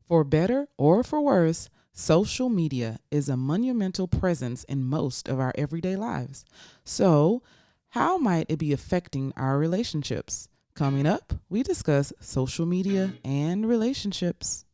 For better or for worse, social media is a monumental presence in most of our everyday lives. So, how might it be affecting our relationships? Coming up, we discuss social media and relationships.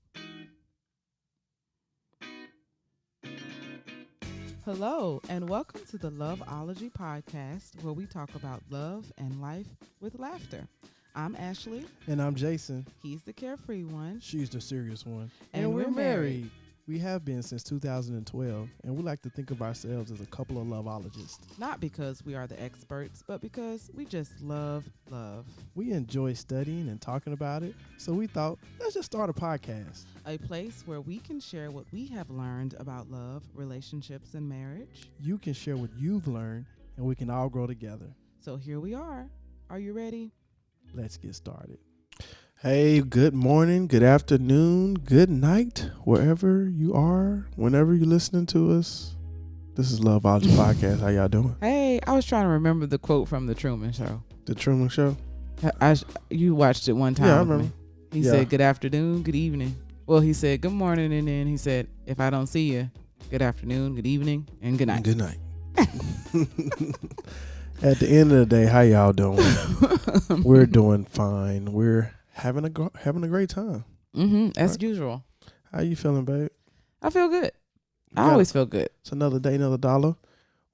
Hello, and welcome to the Loveology podcast, where we talk about love and life with laughter. I'm Ashley. And I'm Jason. He's the carefree one. She's the serious one. And we're married. We have been since 2012, and we like to think of ourselves as a couple of loveologists. Not because we are the experts, but because we just love love. We enjoy studying and talking about it, so we thought, let's just start a podcast. A place where we can share what we have learned about love, relationships, and marriage. You can share what you've learned, and we can all grow together. So here we are. Are you ready? Let's get started. Hey, good morning, good afternoon, good night, wherever you are, whenever you're listening to us. This is Loveology Podcast. How y'all doing? Hey, I was trying to remember the quote from The Truman Show. The Truman Show? You watched it one time. Yeah, I with remember. me. He said, good afternoon, good evening. Well, he said, good morning, and then he said, if I don't see you, good afternoon, good evening, and good night. Good night. At the end of the day, how y'all doing? We're doing fine. We're having a great time. As Right. usual. How you feeling, babe? I feel good. I Yeah. always feel good. It's another day, another dollar.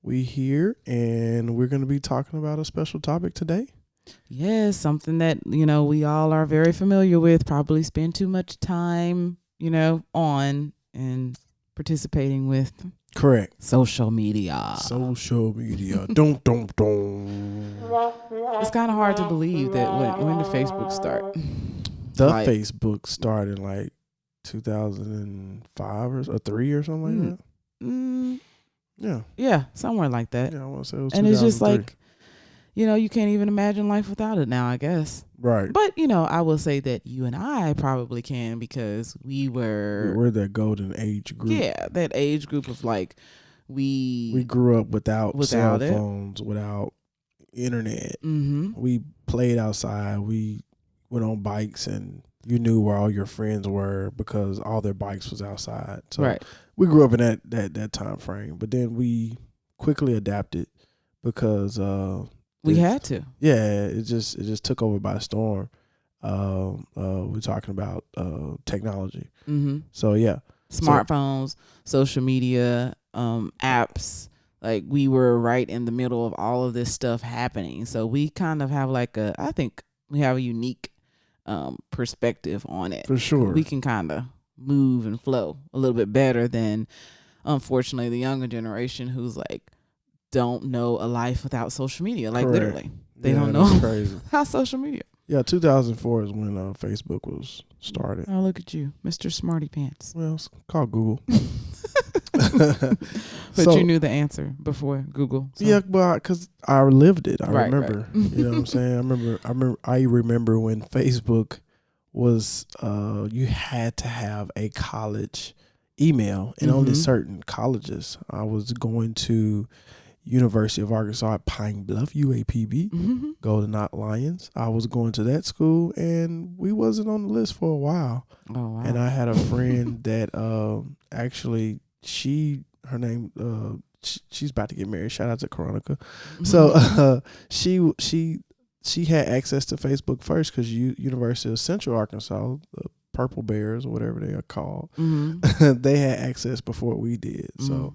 We here, and we're going to be talking about a special topic today. Yes, something that, we all are very familiar with, probably spend too much time, on and participating with Correct. social media. Social media. Dum, dum, dum. It's kind of hard to believe that when did Facebook start? The Like- Facebook started like 2005 or 3 or something like that. Mm, Yeah. yeah, somewhere like that. Yeah, I want to say it was And it's just 2003. like, you can't even imagine life without it now, I guess. Right. But, I will say that you and I probably can because We're that golden age group. yeah, that age group of like, We grew up without cell Without it. phones, without internet. Mm-hmm. We played outside. We went on bikes, and you knew where all your friends were because all their bikes was outside. So Right. we grew up in that time frame. But then we quickly adapted because We it's- had to. yeah, it just took over by storm. We're talking about technology. Mm-hmm. So yeah, Smartphones, social media, apps. Like we were right in the middle of all of this stuff happening. So we kind of have I think we have a unique perspective on it. for sure. We can kind of move and flow a little bit better than, unfortunately, the younger generation who's like don't know a life without social media. Like Correct. literally, they Yeah, don't that's know crazy. how social media. Yeah, 2004 is when Facebook was started. Oh, look at you, Mr. Smarty Pants. Well, it's called Google. But So- you knew the answer before Google. So. Yeah, but because I lived it, I Right, remember. right. You know what I'm saying? I remember when Facebook was. You had to have a college email, and only Mhm. certain colleges. I was going to University of Arkansas at Pine Bluff, UAPB, Mm-hmm. Golden Knot Lions. I was going to that school, and we wasn't on the list for a while. Oh wow. And I had a friend that actually her name she's about to get married. Shout out to Coronica. So she had access to Facebook first because University of Central Arkansas, the Purple Bears or whatever they are called, Mhm. they had access before we did. So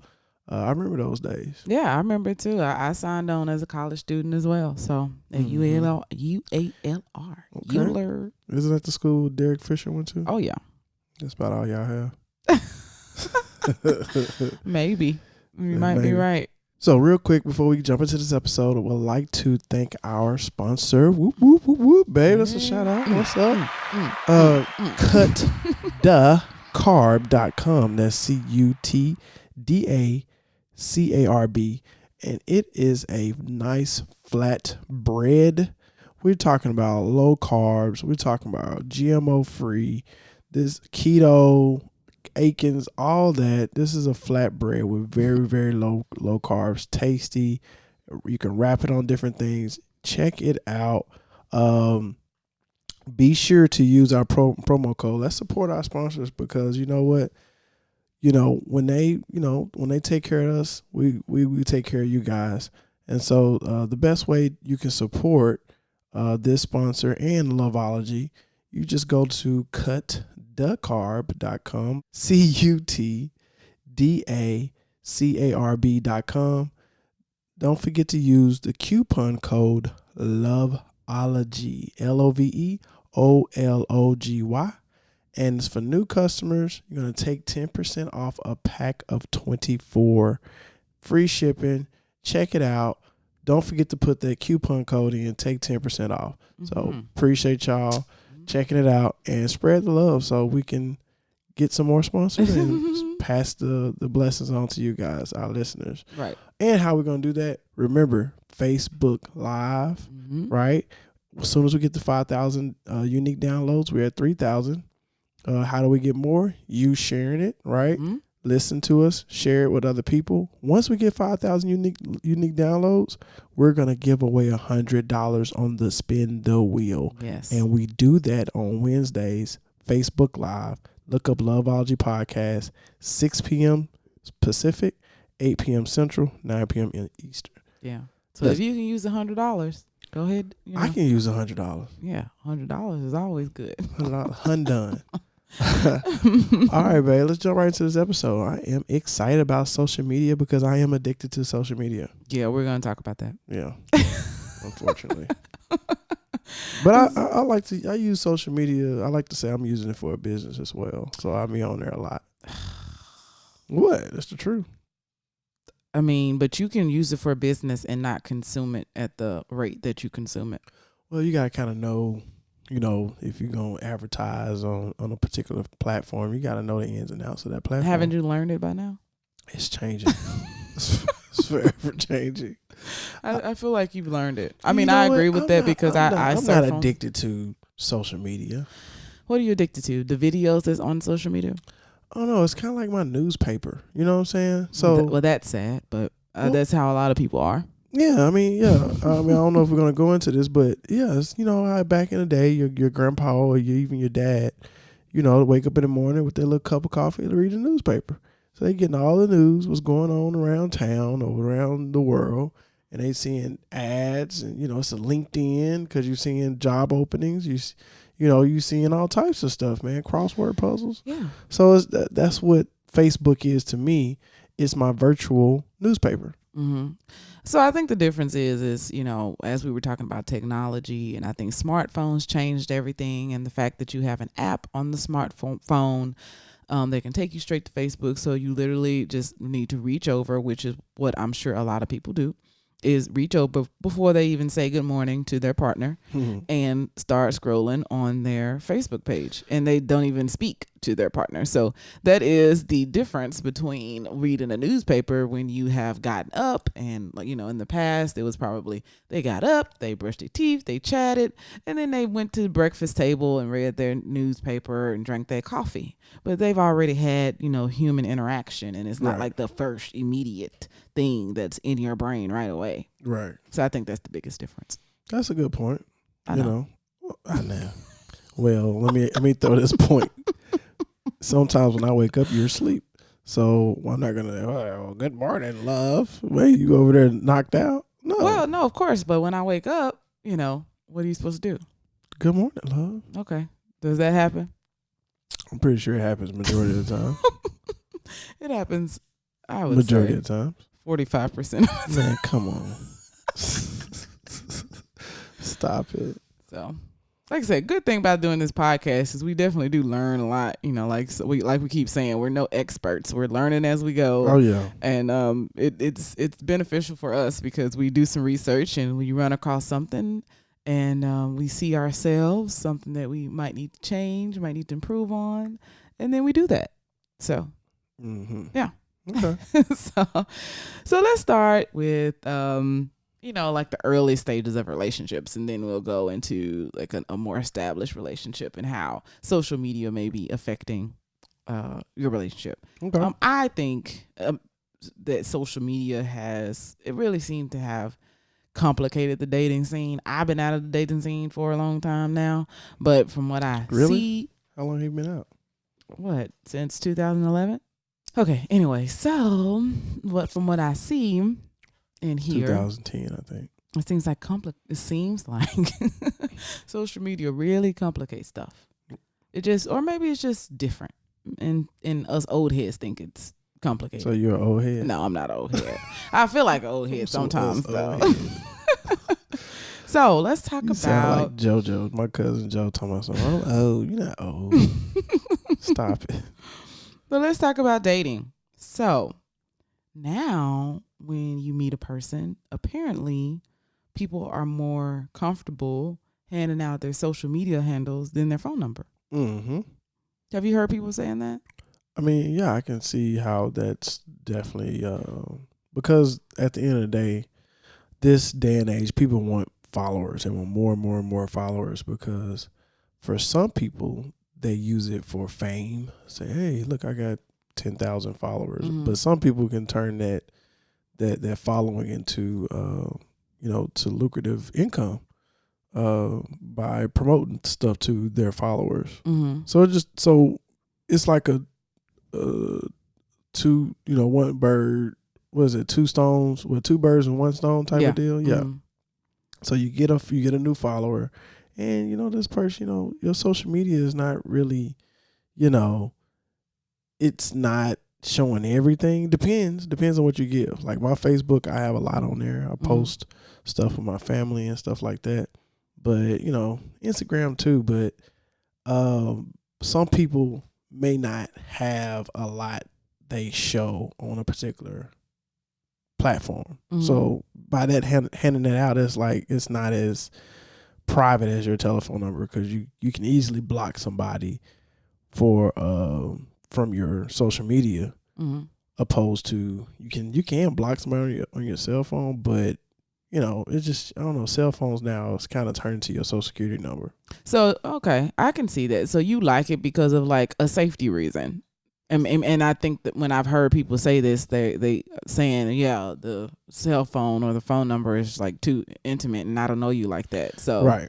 I remember those days. Yeah, I remember it too. I signed on as a college student as well. So at Mhm. UALR. Okay. Euler. Isn't that the school Derek Fisher went to? Oh yeah. That's about all y'all have. Maybe. You might be Maybe. right. So real quick before we jump into this episode, I would like to thank our sponsor. Whoop, whoop, whoop, whoop. Babe, that's a shout out. What's up? Cutdacarb.com. That's CUTDACARB. And it is a nice flat bread. We're talking about low carbs. We're talking about GMO free. This keto, Aikens, all that. This is a flat bread with very, very low carbs. Tasty. You can wrap it on different things. Check it out. Be sure to use our promo code. Let's support our sponsors, because you know what? When they take care of us, we take care of you guys. And so the best way you can support this sponsor and Loveology, you just go to cutdacarb.com, cutdacarb.com. Don't forget to use the coupon code Loveology, LOVEOLOGY. And it's for new customers. You're going to take 10% off a pack of 24. Free shipping. Check it out. Don't forget to put that coupon code in. Take 10% off. So appreciate y'all checking it out, and spread the love so we can get some more sponsors and pass the blessings on to you guys, our listeners. Right. And how we're going to do that, remember, Facebook Live, right? As soon as we get to 5,000 unique downloads, we're at 3,000. How do we get more? You sharing it, right? Listen to us, share it with other people. Once we get 5,000 unique downloads, we're gonna give away $100 on the Spin the Wheel. Yes, and we do that on Wednesdays. Facebook Live. Look up Loveology Podcast. 6 p.m. Pacific, 8 p.m. Central, 9 p.m. Eastern. Yeah. So if you can use $100, go ahead. I can use $100. Yeah, $100 is always good. $100. All right, babe, let's jump right into this episode. I am excited about social media because I am addicted to social media. Yeah, we're going to talk about that. Yeah, unfortunately. But I use social media. I like to say I'm using it for a business as well. So I'll be on there a lot. What? That's the truth. I mean, but you can use it for business and not consume it at the rate that you consume it. Well, you got to kind of know, if you're going to advertise on a particular platform, you got to know the ins and outs of that platform. Haven't you learned it by now? It's changing. It's forever changing. I feel like you've learned it. I mean, I agree with that because I'm not addicted to social media. What are you addicted to? The videos that's on social media? Oh, no, it's kind of like my newspaper. You know what I'm saying? So, well, that's sad, but that's how a lot of people are. Yeah, I mean, I don't know if we're gonna go into this, but yeah, it's, how back in the day, your grandpa or even your dad, wake up in the morning with their little cup of coffee and read the newspaper. So they getting all the news, what's going on around town or around the world, and they seeing ads, and it's a LinkedIn because you're seeing job openings, you seeing all types of stuff, man, crossword puzzles. Yeah. So that's what Facebook is to me. It's my virtual newspaper. Mm-hmm. So I think the difference is, as we were talking about technology, and I think smartphones changed everything, and the fact that you have an app on the smartphone that can take you straight to Facebook. So you literally just need to reach over, which is what I'm sure a lot of people do, is reach over before they even say good morning to their partner and start scrolling on their Facebook page, and they don't even speak to their partner. So that is the difference between reading a newspaper when you have gotten up, and in the past it was probably they got up, they brushed their teeth, they chatted, and then they went to the breakfast table and read their newspaper and drank their coffee. But they've already had human interaction, and it's not like the first immediate thing that's in your brain right away. Right. So I think that's the biggest difference. That's a good point. I know. I know. Well, let me throw this point. Sometimes when I wake up, you're asleep. So I'm not gonna. Good morning, love. Wait, you over there knocked out? No. Well, no, of course. But when I wake up, what are you supposed to do? Good morning, love. Okay. Does that happen? I'm pretty sure it happens majority of the time. It happens. I would majority say of the time. 45%. Man, come on. Stop it. So, like I said, good thing about doing this podcast is we definitely do learn a lot. We keep saying, we're no experts. We're learning as we go. Oh yeah. And it's beneficial for us because we do some research, and we run across something, and we see ourselves, something that we might need to change, might need to improve on, and then we do that. So, yeah. Okay. So let's start with like the early stages of relationships, and then we'll go into like a more established relationship and how social media may be affecting your relationship. Okay. I think that social media really seemed to have complicated the dating scene. I've been out of the dating scene for a long time now, but from what I see, how long have you been out? Since 2011? Okay, anyway, so from what I see and hear, 2010, I think. it seems like social media really complicates stuff. Or maybe it's just different, and us old heads think it's complicated. So you're an old head? No, I'm not an old head. I feel like an old head sometimes, though. Old So let's talk you about. Sound like JoJo, my cousin Joe, talking about something. I'm old. You're not old. Stop it. So let's talk about dating. So now, when you meet a person, apparently people are more comfortable handing out their social media handles than their phone number. Mm-hmm. Have you heard people saying that? I mean, yeah, I can see how that's definitely because at the end of the day, this day and age, people want followers. They want more and more and more followers because for some people, they use it for fame. Say, hey, look, I got 10,000 followers. Mm-hmm. But some people can turn that following into to lucrative income by promoting stuff to their followers. Mm-hmm. So it's like a one bird. What is it? Two birds with one stone type of deal. Yeah. Mm-hmm. So you get a new follower, and this person, your social media is not really, it's not showing everything. Depends on what you give. Like my Facebook, I have a lot on there. I post stuff with my family and stuff like that. But Instagram too. But some people may not have a lot they show on a particular platform. Mm-hmm. So by that handing that out, it's not as private as your telephone number because you can easily block somebody from your social media, opposed to you can block somebody on your cell phone, but it's just, I don't know, cell phones now it's kind of turned to your social security number. So okay, I can see that. So you like it because of like a safety reason. And I think that when I've heard people say this, they saying, yeah, the cell phone or the phone number is like too intimate, and I don't know you like that. So right.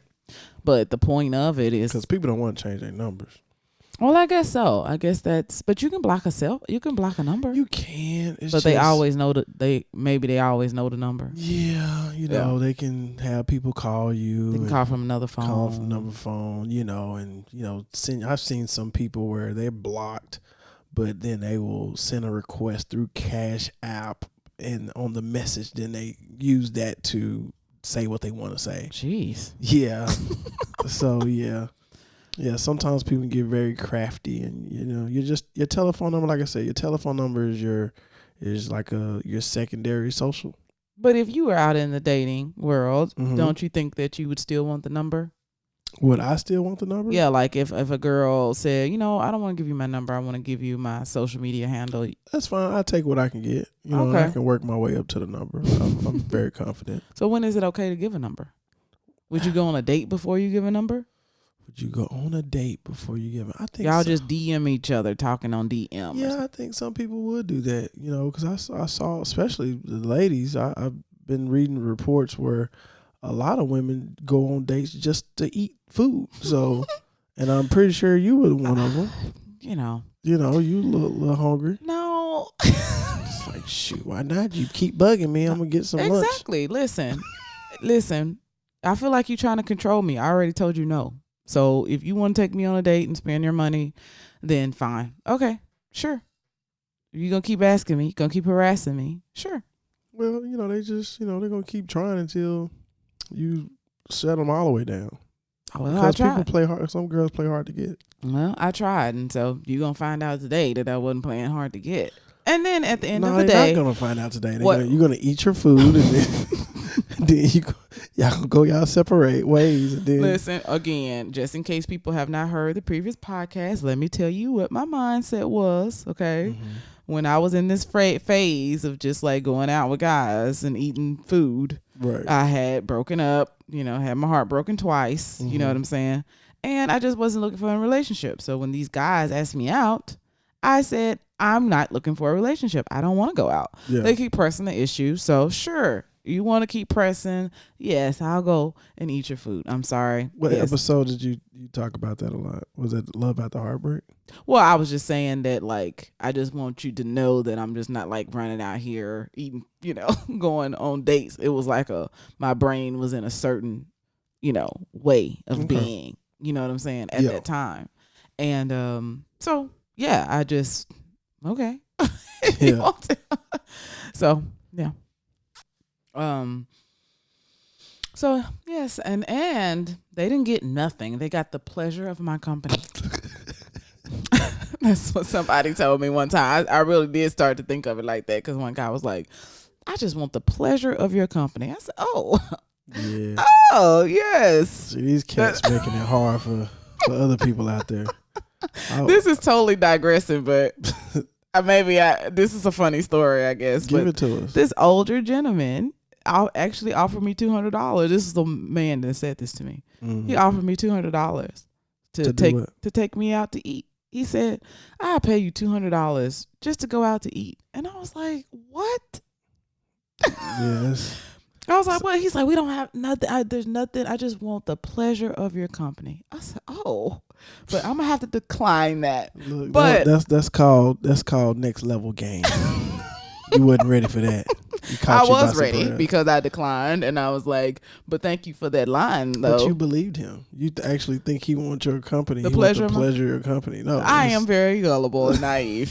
But the point of it is because people don't want to change their numbers. Well, I guess so. I guess but you can block you can block a number. You can. But they always know they always know the number. Yeah, they can have people call you. They can call from another phone. Call from another phone, and I've seen some people where they're blocked, but then they will send a request through Cash App, and on the message, then they use that to say what they want to say. Jeez. Yeah. So yeah. Yeah, sometimes people get very crafty, and your telephone number. Like I said, your telephone number is like your secondary social. But if you were out in the dating world, don't you think that you would still want the number? Would I still want the number? Yeah, like if a girl said, I don't want to give you my number, I want to give you my social media handle. That's fine. I take what I can get. Okay. I can work my way up to the number. I'm very confident. So when is it okay to give a number? Would you go on a date before you give a number? Would you go on a date before you give it? I think y'all just DM each other, talking on DM. Yeah, I think some people would do that, because I saw, especially the ladies, I've been reading reports where a lot of women go on dates just to eat food. So, and I'm pretty sure you were one of them. You little hungry. No. It's like, shoot, why not? You keep bugging me. I'm going to get some lunch. Exactly. Listen, I feel like you're trying to control me. I already told you no. So if you want to take me on a date and spend your money, then fine. Okay, sure. You're going to keep asking me, going to keep harassing me. Sure. Well, they just, they're going to keep trying until you shut them all the way down. Well, because people play hard. Some girls play hard to get. Well, I tried. And so you're going to find out today that I wasn't playing hard to get. And then at the end of the day. You're not going to find out today. You're going to eat your food and then y'all gonna go y'all separate ways. And then. Listen, again, just in case people have not heard the previous podcast, let me tell you what my mindset was, okay? Mm-hmm. When I was in this phase of just like going out with guys and eating food, right. I had broken up, had my heart broken twice, you know what I'm saying? And I just wasn't looking for a relationship. So when these guys asked me out, I said, I'm not looking for a relationship. I don't want to go out. Yeah. They keep pressing the issue. So sure, You want to keep pressing? Yes, I'll go and eat your food. I'm sorry. What Yes. episode did you talk about that a lot? Was it Love After Heartbreak? Well, I was just saying that, like, I just want you to know that I'm just not like running out here eating, going on dates. It was like my brain was in a certain, way of Okay. being, you know what I'm saying, at Yeah. that time. And so, yeah, I just, okay. If you Yeah. want to. So, yeah. So yes, and they didn't get nothing. They got the pleasure of my company. That's what somebody told me one time. I really did start to think of it like that, because one guy was like, I just want the pleasure of your company. I said, Yeah. oh, yes. See, these cats making it hard for other people out there. This is totally digressing, but this is a funny story, I guess. Give but it to us. This older gentleman actually offered me $200. This is the man that said this to me. Mhm. He offered me $200 to take me out to eat. He said, I'll pay you $200 just to go out to eat. And I was like, what? Yes. I was like, what? He's like, we don't have nothing. There's nothing. I just want the pleasure of your company. I said, oh, but I'm gonna have to decline that. Look, But that's called next level game. You wasn't ready for that. I was ready because I declined, and I was like, but thank you for that line, though. But you believed him. You actually think he wants your company. The he pleasure wants the pleasure of your company. No, I am very gullible and naive.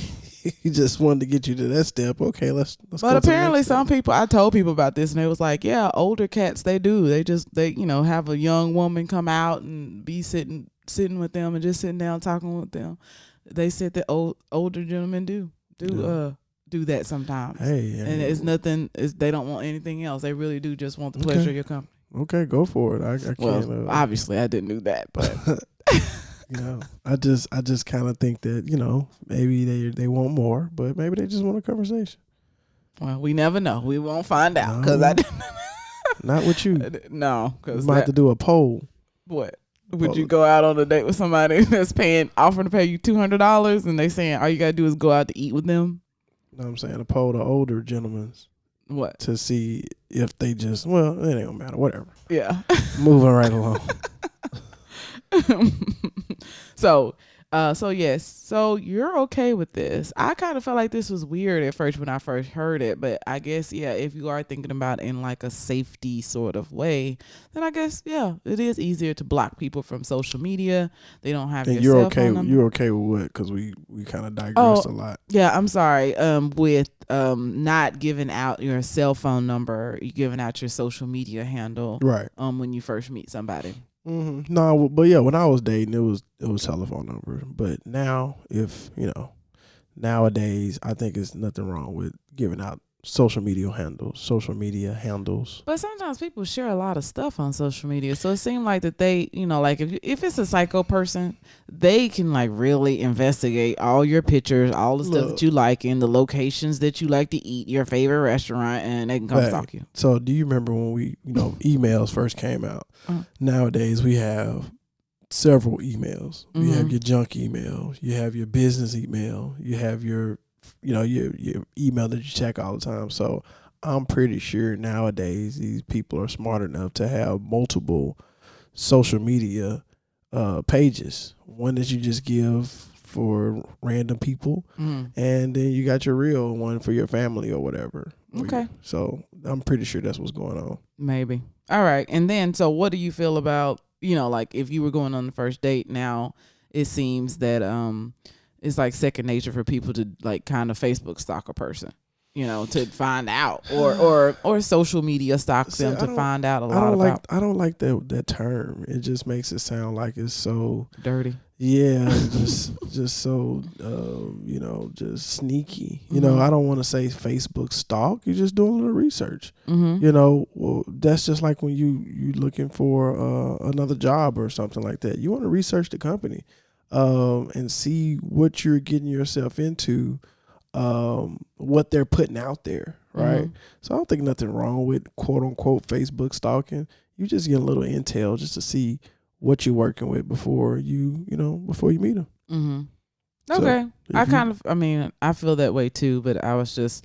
He just wanted to get you to that step. Okay, let's go. But apparently some people, I told people about this, and they was like, yeah, older cats, they do. They have a young woman come out and be sitting with them and just sitting down talking with them. They said that older gentlemen do that sometimes. Hey, and it's nothing. They don't want anything else. They really do just want the pleasure of your company. Okay, go for it. I can't. Well, obviously I didn't do that, but I just kind of think that maybe they want more, but maybe they just want a conversation. Well, we never know. We won't find out because I didn't. Not with you. No, because you might have to do a poll. What? Would you go out on a date with somebody that's offering to pay you $200, and they saying all you gotta do is go out to eat with them? No, I'm saying a poll to older gentlemen. What? To see if they just, well, it ain't gonna matter. Whatever. Yeah. Moving right along. So yes. So you're okay with this. I kind of felt like this was weird at first when I first heard it, but I guess, yeah, if you are thinking about it in like a safety sort of way, then I guess, yeah, it is easier to block people from social media. They don't have your cell phone number. You're okay with what? Because we kind of digressed a lot. Yeah, I'm sorry. With not giving out your cell phone number, you giving out your social media handle, right? When you first meet somebody. Mm-hmm. No, but yeah, when I was dating, it was telephone number. But now, nowadays, I think it's nothing wrong with giving out social media handles. But sometimes people share a lot of stuff on social media, so it seemed like that they, like if it's a psycho person, they can like really investigate all your pictures, all the stuff that you like, and the locations that you like to eat, your favorite restaurant, and they can come stalk you. So do you remember when we, emails first came out? Nowadays we have several emails. You have your junk email, you have your business email, you have your your email that you check all the time. So I'm pretty sure nowadays these people are smart enough to have multiple social media pages. One that you just give for random people, and then you got your real one for your family or whatever. Okay. So I'm pretty sure that's what's going on. Maybe. All right. And then, so what do you feel about, like if you were going on the first date now, it seems that it's like second nature for people to like kind of Facebook stalk a person, to find out, or social media stalk them to find out a lot about. I don't like that term. It just makes it sound like it's so dirty. Yeah, just so just sneaky. I don't want to say Facebook stalk. You're just doing a little research. Well, that's just like when you looking for another job or something like that. You want to research the company. And see what you're getting yourself into, what they're putting out there, right? So I don't think nothing wrong with quote unquote Facebook stalking. You just get a little intel just to see what you're working with before you meet them. Okay. I feel that way too, but I was just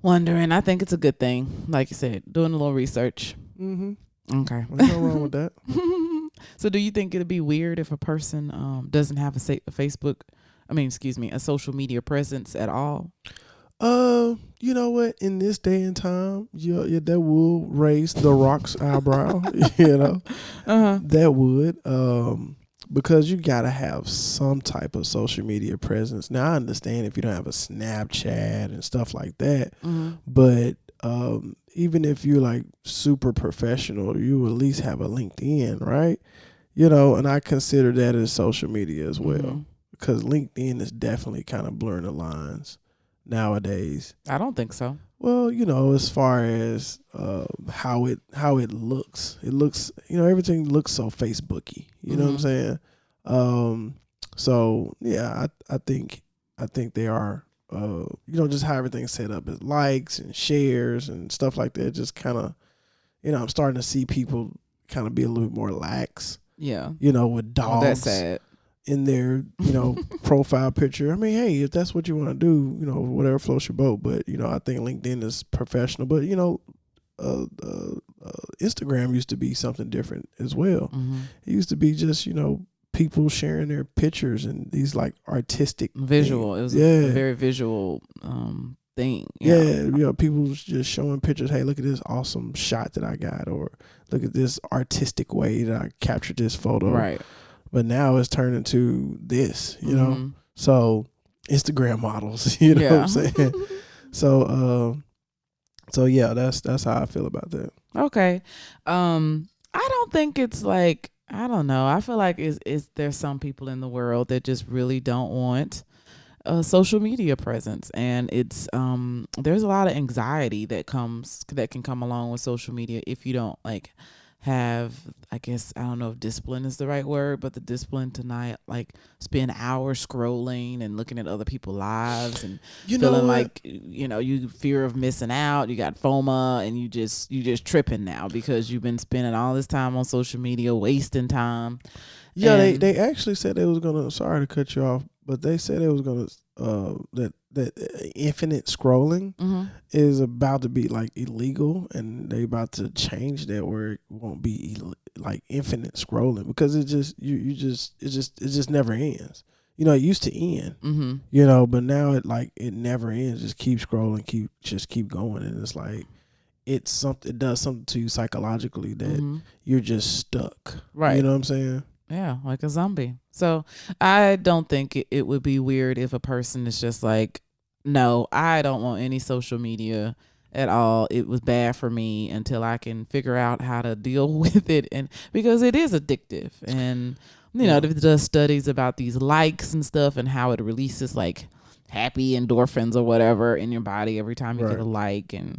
wondering. I think it's a good thing. Like you said, doing a little research. Mm-hmm. Okay. There's no wrong with that. So do you think it'd be weird if a person doesn't have a Facebook, a social media presence at all? You know what? In this day and time, yeah, that will raise the Rock's eyebrow. You know, that would. Because you gotta have some type of social media presence. Now I understand if you don't have a Snapchat and stuff like that, but even if you're like super professional, you at least have a LinkedIn, right? You know, and I consider that as social media as well, because LinkedIn is definitely kind of blurring the lines nowadays. I don't think so. Well, you know, as far as how it looks, everything looks so Facebooky. You know what I'm saying? So yeah, I think they are. Just how everything's set up as likes and shares and stuff like that. Just kind of, I'm starting to see people kind of be a little bit more lax. Yeah. With dogs. That's sad. In their, profile picture. I mean, hey, if that's what you want to do, whatever floats your boat. But, I think LinkedIn is professional. But, Instagram used to be something different as well. It used to be just, people sharing their pictures and these like artistic visual. things. It was a very visual thing. People just showing pictures. Hey, look at this awesome shot that I got, or look at this artistic way that I captured this photo. Right. But now it's turned into this, So Instagram models, you know what I'm saying? So yeah, that's how I feel about that. Okay. I don't think it's like, I don't know. I feel like there's some people in the world that just really don't want a social media presence, and it's there's a lot of anxiety that can come along with social media if you don't like have, I guess, I don't know if discipline is the right word, but the discipline to not like spend hours scrolling and looking at other people's lives and feeling like, you fear of missing out. You got FOMO and you just tripping now because you've been spending all this time on social media, wasting time. Yeah, they actually said they was gonna. Sorry to cut you off, but they said they was gonna that infinite scrolling is about to be like illegal, and they about to change that where it won't be like infinite scrolling, because it just never ends. It used to end, but now it never ends. Just keep scrolling, keep going, and it's like it does something to you psychologically that you're just stuck. Right. You know what I'm saying? Yeah, like a zombie. So I don't think it would be weird if a person is just like, no, I don't want any social media at all. It was bad for me until I can figure out how to deal with it. And because it is addictive. And, it does studies about these likes and stuff and how it releases like happy endorphins or whatever in your body every time you get a like. And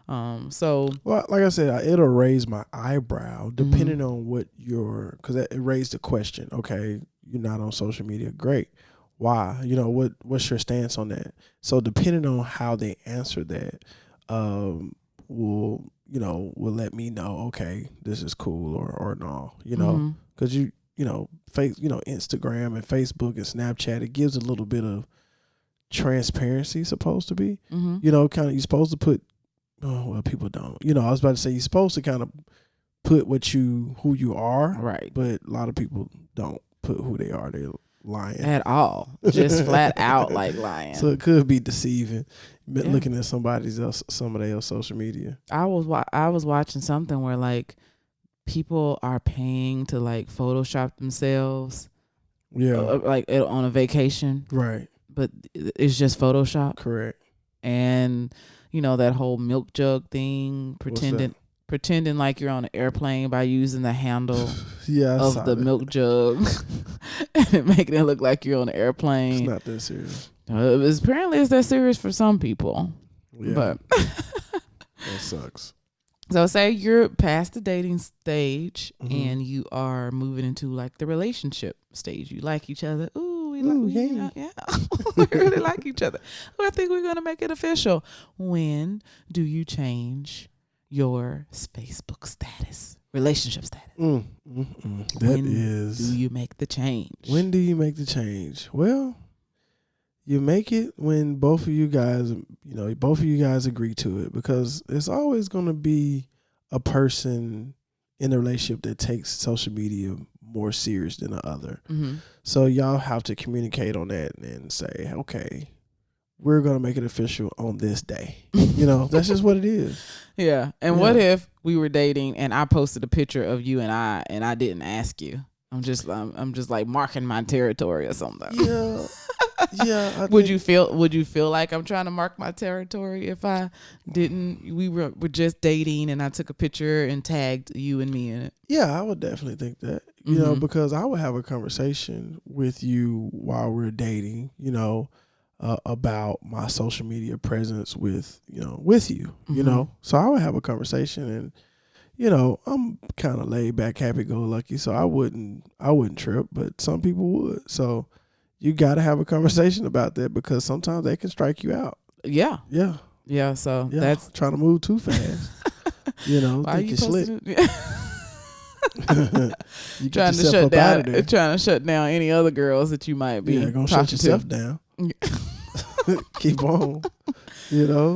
well, like I said, it'll raise my eyebrow depending on what because it raised the question. Okay, you're not on social media, great. Why? What's your stance on that? So depending on how they answer that, will let me know. Okay, this is cool or no. Because Instagram and Facebook and Snapchat, it gives a little bit of transparency. Supposed to be, kind of you're supposed to put. Oh, well, people don't. I was about to say you're supposed to kind of put who you are. Right. But a lot of people don't put who they are. They're lying. At all. Just flat out like lying. So it could be deceiving looking at somebody else social media. I was watching something where like people are paying to like Photoshop themselves. Yeah. Like on a vacation. Right. But it's just Photoshop. Correct. And that whole milk jug thing, pretending like you're on an airplane by using the handle of the milk jug and making it look like you're on an airplane. It's not that serious. Apparently it's that serious for some people. Yeah. But that sucks. So say you're past the dating stage and you are moving into like the relationship stage. You like each other. We really like each other. I think we're going to make it official. When do you change your Facebook status, relationship status? Do you make the change? When do you make the change? Well, You make it when both of you guys, both of you guys agree to it, because it's always going to be a person in a relationship that takes social media more serious than the other. Mm-hmm. So y'all have to communicate on that and say, okay, we're going to make it official on this day. That's just what it is. Yeah. And what if we were dating and I posted a picture of you and I didn't ask you? I'm just like marking my territory or something. Yeah. Yeah. Would you feel like I'm trying to mark my territory if I didn't? We were just dating and I took a picture and tagged you and me in it. Yeah, I would definitely think that. Because I would have a conversation with you while we're dating, about my social media presence with you, So I would have a conversation, and I'm kind of laid back, happy go lucky, so I wouldn't trip, but some people would. So you got to have a conversation about that, because sometimes they can strike you out. Yeah. Yeah. Yeah. So that's trying to move too fast. Why think you you're slick. You trying to shut down any other girls that you might be. Yeah, gonna shut yourself down. Keep on.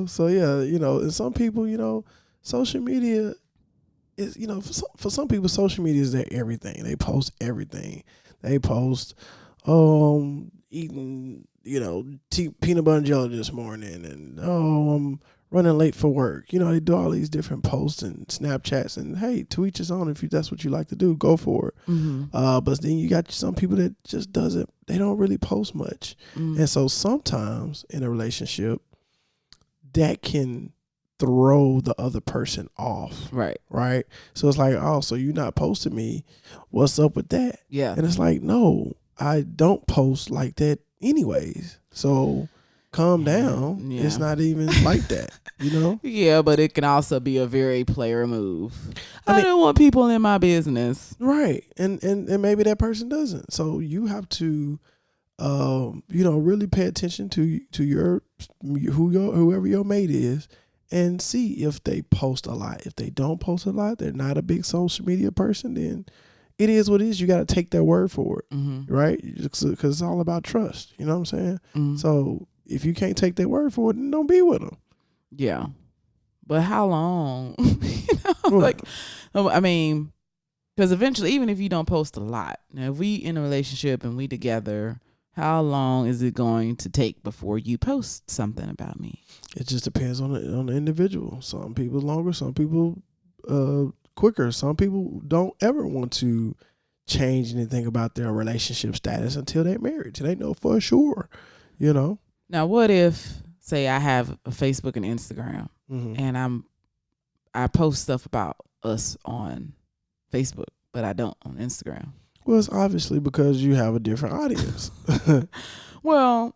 So yeah, and some people, social media is, for some people, social media is their everything. They post everything. They post eating, peanut butter and jelly this morning, and I'm running late for work. They do all these different posts and Snapchats, and hey, to each his own. If that's what you like to do, go for it. Mm-hmm. But then you got some people that just they don't really post much. Mm-hmm. And so sometimes in a relationship, that can throw the other person off. Right. So it's like, oh, so you're not posting me. What's up with that? Yeah. And it's like, no, I don't post like that anyways. So calm down. Yeah. It's not even like that, Yeah, but it can also be a very player move. I don't want people in my business. Right. And maybe that person doesn't. So you have to really pay attention to whoever your mate is, and see if they post a lot. If they don't post a lot, they're not a big social media person, then it is what it is. You got to take their word for it, right? Because it's all about trust. You know what I'm saying? Mm-hmm. So if you can't take their word for it, then don't be with them. Yeah. But how long? Because eventually, even if you don't post a lot, now if we in a relationship and we together, how long is it going to take before you post something about me? It just depends on the individual. Some people longer, some people quicker. Some people don't ever want to change anything about their relationship status until they're married, till they know for sure, Now, what if, say, I have a Facebook and Instagram, and I post stuff about us on Facebook, but I don't on Instagram? Well, it's obviously because you have a different audience. Well,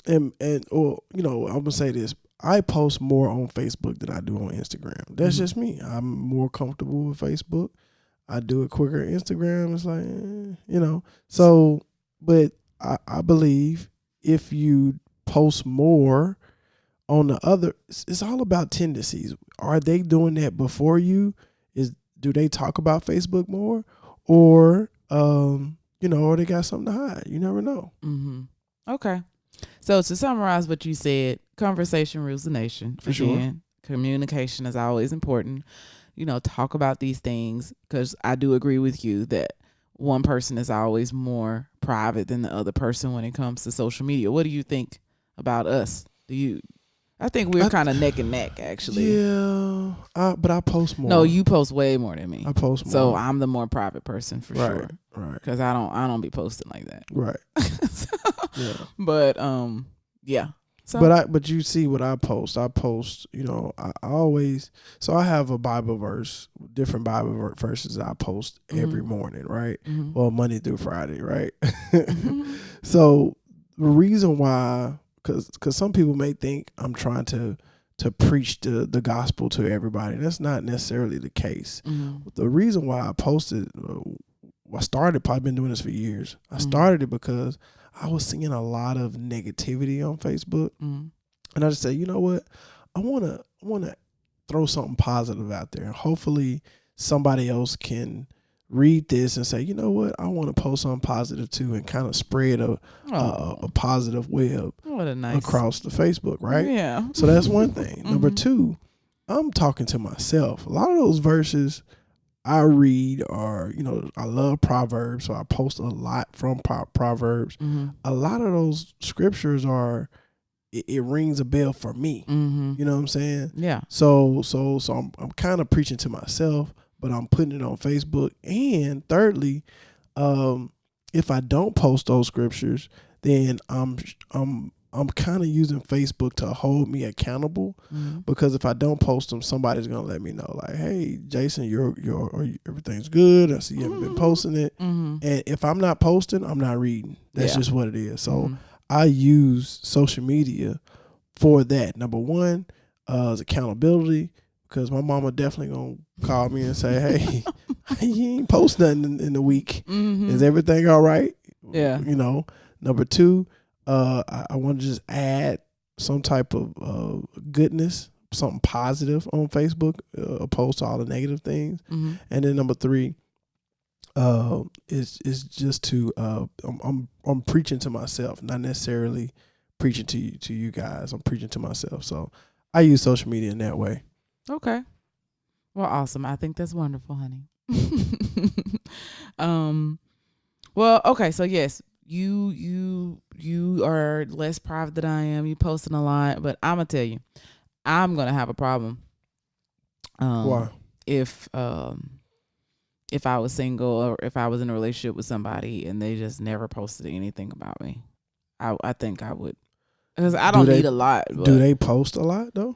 and I'm gonna say this: I post more on Facebook than I do on Instagram. That's just me. I'm more comfortable with Facebook. I do it quicker. Instagram is like, So, but I believe if you post more on the other, it's all about tendencies. Are they doing that before you? Do they talk about Facebook more, or or they got something to hide? You never know. Mm-hmm. Okay. So to summarize what you said, conversation rules the nation. For sure. Communication is always important. Talk about these things, because I do agree with you that one person is always more private than the other person when it comes to social media. What do you think about us? I think we're kind of neck and neck, actually. Yeah, but I post more. No, you post way more than me. I post more. So I'm the more private person for sure. Right. Because I don't be posting like that. Right. Yeah. But yeah. So, but you see what I post. I post, I always, so I have a Bible verse, different Bible verses I post every morning, right? Mm-hmm. Well, Monday through Friday, right? Mm-hmm. So the reason why, because some people may think I'm trying to preach the gospel to everybody. That's not necessarily the case. Mm-hmm. The reason why I posted, I started, probably been doing this for years. I started it because I was seeing a lot of negativity on Facebook. And I just said, you know what? I want to throw something positive out there. Hopefully somebody else can read this and say, you know what, I want to post something positive too, and kind of spread a positive web what a nice across the Facebook, right? Yeah. So that's one thing. Number two, I'm talking to myself. A lot of those verses I read are, I love Proverbs, so I post a lot from Proverbs. A lot of those scriptures are, it rings a bell for me. You know what I'm saying? Yeah. So I'm kind of preaching to myself, but I'm putting it on Facebook. And thirdly, if I don't post those scriptures, then I'm kind of using Facebook to hold me accountable, because if I don't post them, somebody's gonna let me know, like, hey, Jason, everything's good. I see you haven't been posting it. And if I'm not posting, I'm not reading. That's just what it is. So I use social media for that. Number one is accountability, because my mama definitely gonna call me and say, hey, you ain't post nothing in the week. Is everything all right? Yeah. Number two, I want to just add some type of goodness, something positive on Facebook, opposed to all the negative things. And then number three, is just to I'm preaching to myself, not necessarily preaching to you guys. I'm preaching to myself. So I use social media in that way. Okay. Well, awesome. I think that's wonderful, honey. Well, okay. So yes, you are less private than I am. You posting a lot, but I'm gonna tell you, I'm gonna have a problem. Why? If I was single, or if I was in a relationship with somebody and they just never posted anything about me, I think I would, because I don't need a lot. But, do they post a lot though?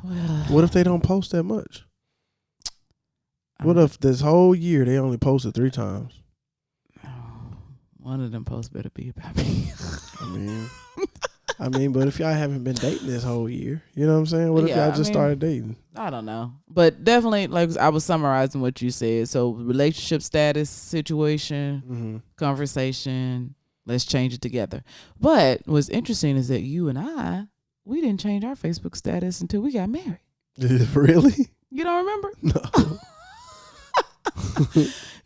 Well, what if they don't post that much? What if this whole year they only posted 3 times? One of them posts better be about me. I mean, but if y'all haven't been dating this whole year, you know what I'm saying? What if y'all just started dating? I don't know. But definitely, like I was summarizing what you said. So relationship status, situation, conversation, let's change it together. But what's interesting is that you and we didn't change our Facebook status until we got married. Really? You don't remember? No.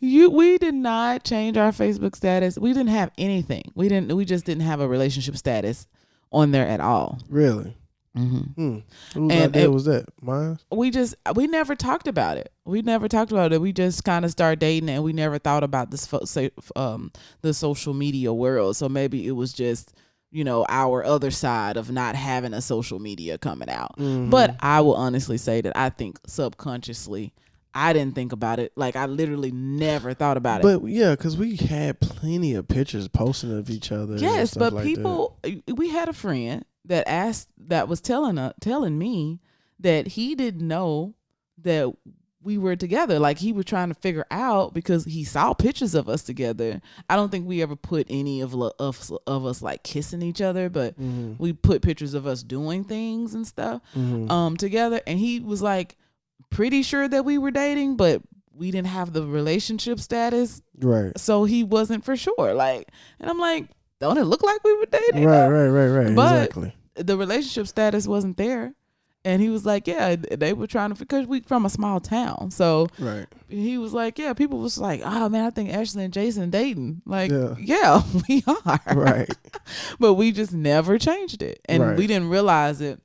We did not change our Facebook status. We didn't have anything. We just didn't have a relationship status on there at all. Really? Whose idea was that? Mine? We never talked about it. We just kind of started dating, and we never thought about this the social media world. So maybe it was just, our other side of not having a social media coming out. But I will honestly say that I think subconsciously I didn't think about it. Like, I literally never thought about it. But yeah, because we had plenty of pictures posting of each other. Yes, but like people, we had a friend that was telling me that he didn't know that we were together. Like, he was trying to figure out, because he saw pictures of us together. I don't think we ever put any of us like kissing each other, but we put pictures of us doing things and stuff together. And he was like, pretty sure that we were dating, but we didn't have the relationship status, right? So he wasn't for sure. Like, and I'm like, don't it look like we were dating? Right. But exactly. The relationship status wasn't there, and he was like, yeah, they were trying to, because we from a small town, so right. He was like, yeah, people was like, oh man, I think Ashley and Jason dating. Like, yeah we are, right? But we just never changed it, and we didn't realize it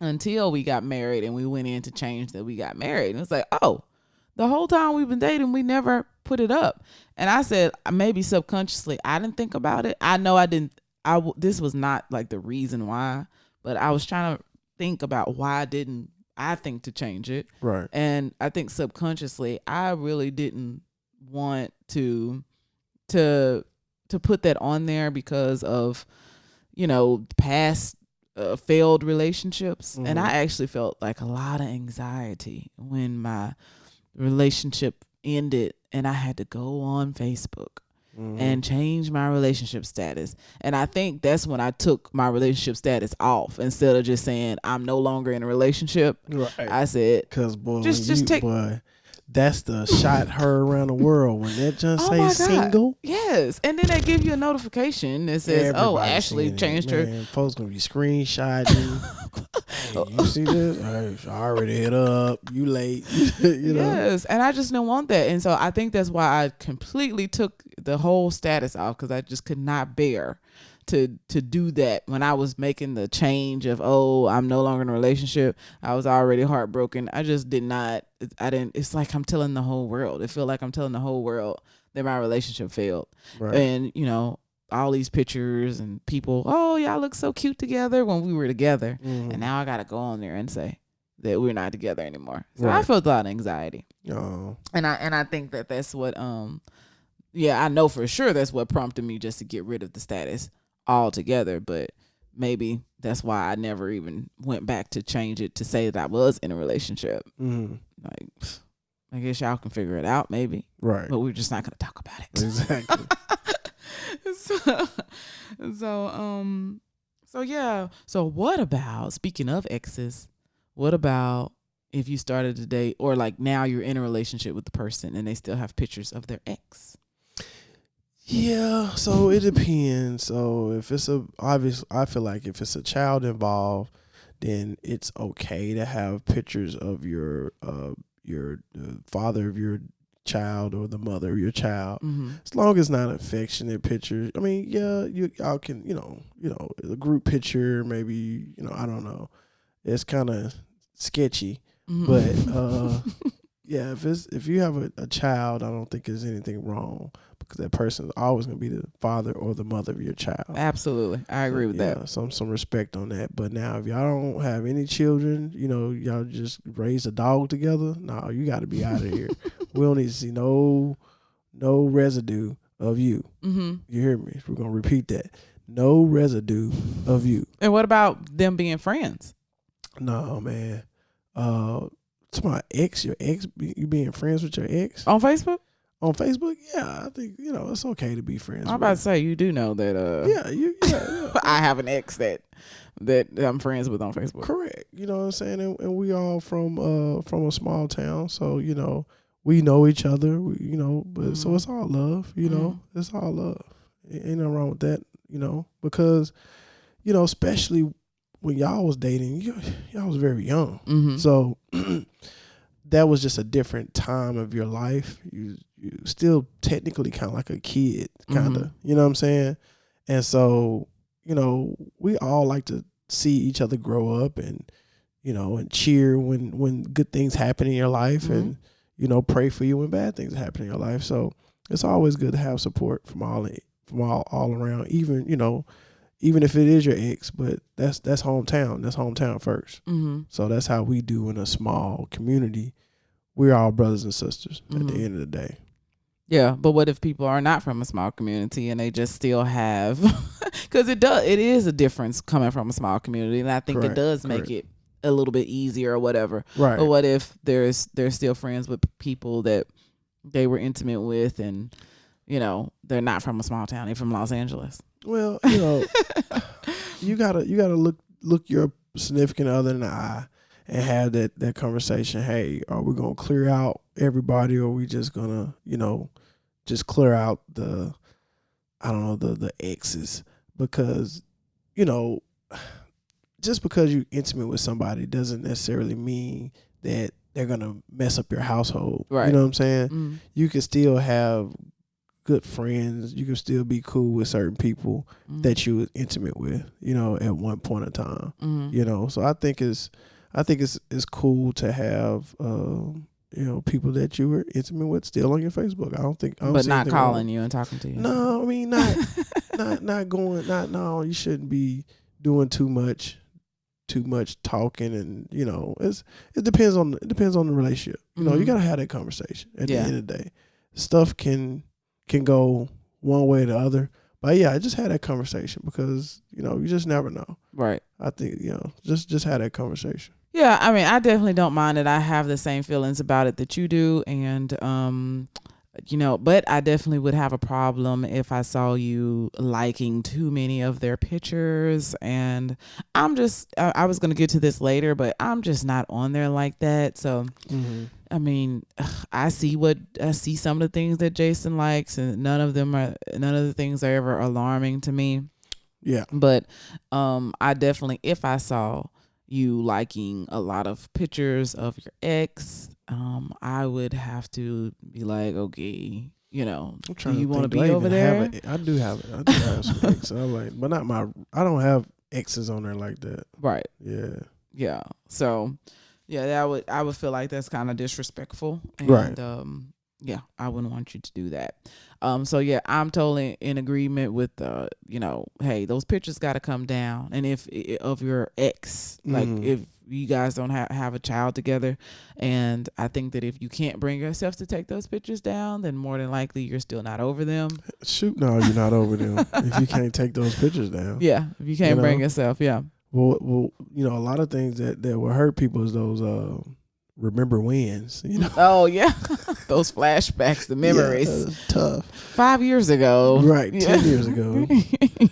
until we got married, and we went in to change that we got married. And it's like, oh, the whole time we've been dating, we never put it up. And I said, maybe subconsciously, I didn't think about it. I know I didn't. This was not like the reason why, but I was trying to think about why didn't I think to change it. Right. And I think subconsciously, I really didn't want to put that on there because of, past failed relationships. And I actually felt like a lot of anxiety when my relationship ended and I had to go on Facebook and change my relationship status. And I think that's when I took my relationship status off. Instead of just saying I'm no longer in a relationship, I said, because boy, boy, that's the shot heard around the world when that just say single. Yes. And then they give you a notification that says, Ashley changed her. Folks gonna be screenshotting. Hey, you see this? Hey, I already hit up. You late. You know? Yes, and I just don't want that. And so I think that's why I completely took the whole status off, because I just could not bear to do that. When I was making the change of, oh, I'm no longer in a relationship, I was already heartbroken. I just did not. I didn't. It's like I'm telling the whole world. It feel like I'm telling the whole world that my relationship failed. Right. And all these pictures and people, oh, y'all look so cute together when we were together. And now I gotta go on there and say that we're not together anymore. So I felt a lot of anxiety. Oh. And I think that that's what I know for sure that's what prompted me just to get rid of the status altogether. But maybe that's why I never even went back to change it to say that I was in a relationship. Like, I guess y'all can figure it out, maybe. Right. But we're just not gonna talk about it. Exactly. So yeah. So what about, speaking of exes, what about if you started to date, or like now you're in a relationship with the person and they still have pictures of their ex? Yeah, so it depends. So if it's I feel like if it's a child involved, then it's okay to have pictures of your father of your child or the mother of your child, as long as not affectionate pictures. I mean, yeah, y'all can, a group picture, maybe, I don't know. It's kind of sketchy, but yeah, if you have a child, I don't think there's anything wrong, because that person is always going to be the father or the mother of your child. Absolutely. I agree with that. Some respect on that. But now, if y'all don't have any children, y'all just raise a dog together, no, you got to be out of here. We don't need to see no residue of you. You hear me? We're going to repeat that. No residue of you. And what about them being friends? No, man. To my ex, your ex, you being friends with your ex? On Facebook? On Facebook? Yeah, I think, it's okay to be friends I'm about to say, you do know that yeah. I have an ex that I'm friends with on Facebook. Correct. You know what I'm saying? And we all from a small town, so we know each other, but so it's all love, It's all love. Ain't nothing wrong with that, because especially when y'all was dating, y'all was very young. So that was just a different time of your life. You still technically kind of like a kid, kind of, you know what I'm saying? And so, we all like to see each other grow up and, and cheer when good things happen in your life, and, pray for you when bad things happen in your life. So it's always good to have support from all around, even if it is your ex, but that's hometown. That's hometown first. So that's how we do in a small community. We're all brothers and sisters at the end of the day. Yeah, but what if people are not from a small community and they just still have, because it is a difference coming from a small community, and I think it does make it a little bit easier or whatever. Right. But what if they're still friends with people that they were intimate with, and they're not from a small town, they're from Los Angeles? Well, you gotta look your significant other in the eye and have that conversation. Hey, are we gonna clear out everybody, or are we just gonna just clear out the exes? Because just because you're intimate with somebody doesn't necessarily mean that they're gonna mess up your household. Right. You know what I'm saying? You can still have good friends. You can still be cool with certain people that you were intimate with, at one point in time. So I think it's cool to have people that you were intimate with still on your Facebook. I don't but see not calling wrong. you and talking to you. No, I mean no, you shouldn't be doing too much talking, and it depends on the relationship. You gotta have that conversation at the end of the day. Stuff can go one way or the other. But yeah, I just had that conversation, because, you just never know. Right. I think, just had that conversation. Yeah, I mean, I definitely don't mind it. I have the same feelings about it that you do. And, but I definitely would have a problem if I saw you liking too many of their pictures. And I was going to get to this later, but I'm just not on there like that. So, I mean, I see some of the things that Jason likes, and none of the things are ever alarming to me. Yeah. But I definitely, if I saw you liking a lot of pictures of your ex, I would have to be like, okay, I'm do trying you to want to think. Do I be over even have there? it? I do have it. I do have some exes. I'm like, but not my. I don't have exes on there like that. Right. Yeah. Yeah. So, yeah, I would feel like that's kind of disrespectful, and Right. yeah, I wouldn't want you to do that. So yeah, I'm totally in agreement with hey, those pictures got to come down, and if of your ex, like Mhm. if you guys don't have a child together, and I think that if you can't bring yourself to take those pictures down, then more than likely you're still not over them. Shoot, no, you're not over them if you can't take those pictures down. Yeah, if you You can't bring know. yourself, yeah. Well, a lot of things that will hurt people is those remember wins. Oh yeah, those flashbacks, the Yeah, memories. that's tough. 5 years ago, Right, Yeah. 10 years ago.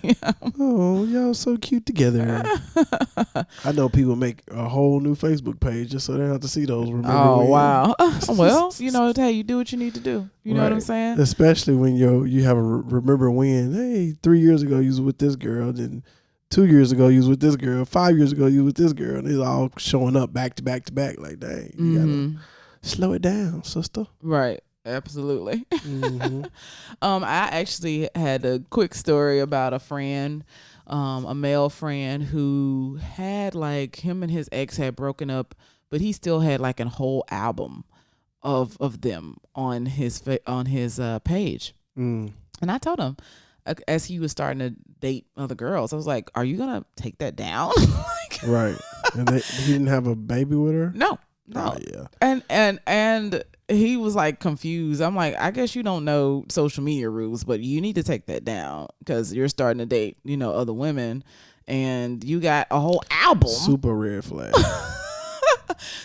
Yeah. Oh, y'all so cute together. I know people make a whole new Facebook page just so they don't have to see those remember Oh wins. wow. Well, hey, you do what you need to do. You know what I'm Right. saying? Especially when you have a remember when. Hey, 3 years ago you was with this girl, then 2 years ago you was with this girl, 5 years ago you was with this girl, and it's all showing up back to back to back. Like, dang, you gotta slow it down, sister. Right. Absolutely. Mhm. I actually had a quick story about a friend, a male friend who had like him and his ex had broken up, but he still had like a whole album of them on his page. Mm. And I told him, as he was starting to date other girls, I was like, "Are you gonna take that down?" Like, Right. And he didn't have a baby with her? no. Oh, yeah. And he was like confused. I'm like, I guess you don't know social media rules, but you need to take that down because you're starting to date, other women, and you got a whole album. Super red flag.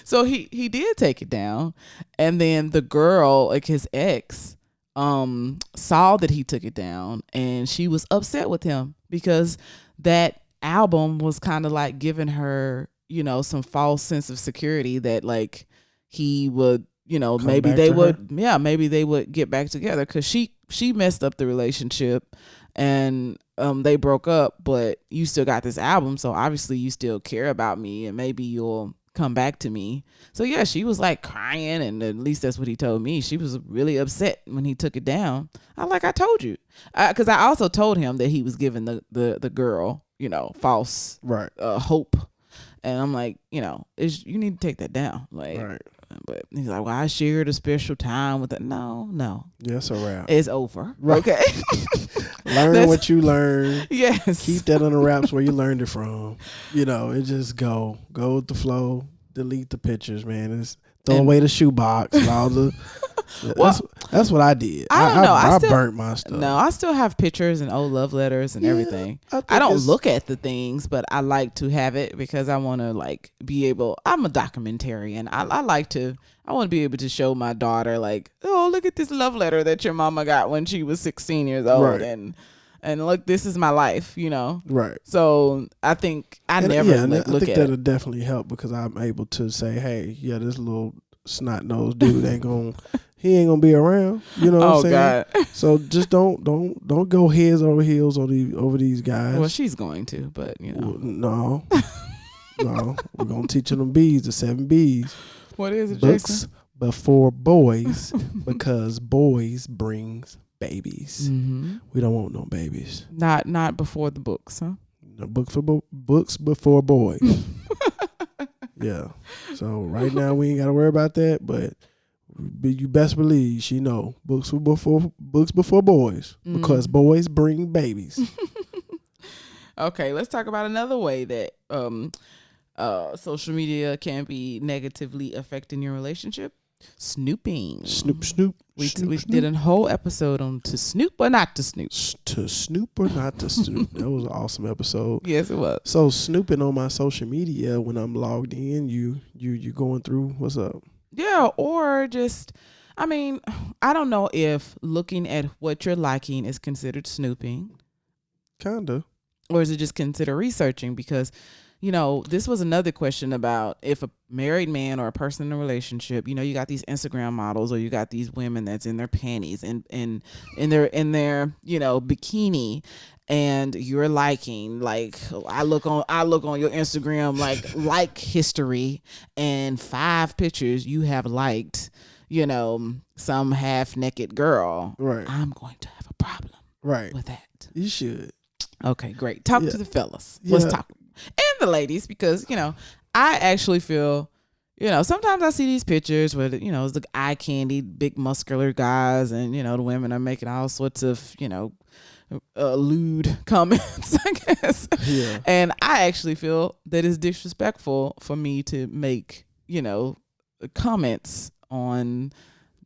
So he did take it down, and then the girl, like his ex, saw that he took it down, and she was upset with him because that album was kind of like giving her, some false sense of security that like he would, Come maybe back they to would, her? yeah, maybe they would get back together because she messed up the relationship, and they broke up, but you still got this album, so obviously you still care about me, and maybe you'll come back to me. So yeah, she was like crying, and at least that's what he told me. She was really upset when he took it down. I told you, because I also told him that he was giving the girl, false Right. hope, and I'm like, you need to take that down, like. Right. But he's like, well, I shared a special time with it. No, Yeah, it's a wrap. it's over. Right. Okay. Learn what you learn. Yes. Keep that on the wraps where you learned it from. It just go with the flow. Delete the pictures, man. Throw away the shoebox and all the. That's what I did. I don't know. I still, burnt my stuff. No, I still have pictures and old love letters and everything. I don't look at the things, but I like to have it because I want to like be able. I'm a documentarian. I want to be able to show my daughter like, oh, look at this love letter that your mama got when she was 16 years old, Right. and look, this is my life, Right. So I think I I never think look at that'll it. definitely help because I'm able to say, hey, yeah, this little snot nosed dude ain't gonna be around. You know what I'm saying? God. So just don't go heads over heels over these guys. Well, she's going to, but No. No. We're gonna teach them the 7 B's. What is it, Books Jason? before boys because boys brings babies. Mm-hmm. We don't want no babies. Not before the books, huh? No books before boys. Yeah. So right now we ain't got to worry about that, but you best believe she know books before boys because boys bring babies. Okay, let's talk about another way that social media can be negatively affecting your relationship. Snooping. Snoop. We did a whole episode on to snoop or not to snoop. To snoop or not to snoop. That was an awesome episode. Yes, it was. So snooping on my social media when I'm logged in, you going through what's up? Yeah, or just, I mean, I don't know if looking at what you're liking is considered snooping. Kinda. Or is it just consider researching? Because, this was another question about if a married man or a person in a relationship, you got these Instagram models or you got these women that's in their panties and in their bikini, and you're liking, like I look on your Instagram like history, and 5 pictures you have liked, some half naked girl. Right. I'm going to have a problem Right. with that. You should. Okay, great. Talk Yeah. to the fellas. Yeah. Let's talk. And the ladies, because, I actually feel, sometimes I see these pictures where, it's the eye candy, big muscular guys, and, the women are making all sorts of, lewd comments, I guess. Yeah. And I actually feel that it's disrespectful for me to make, comments on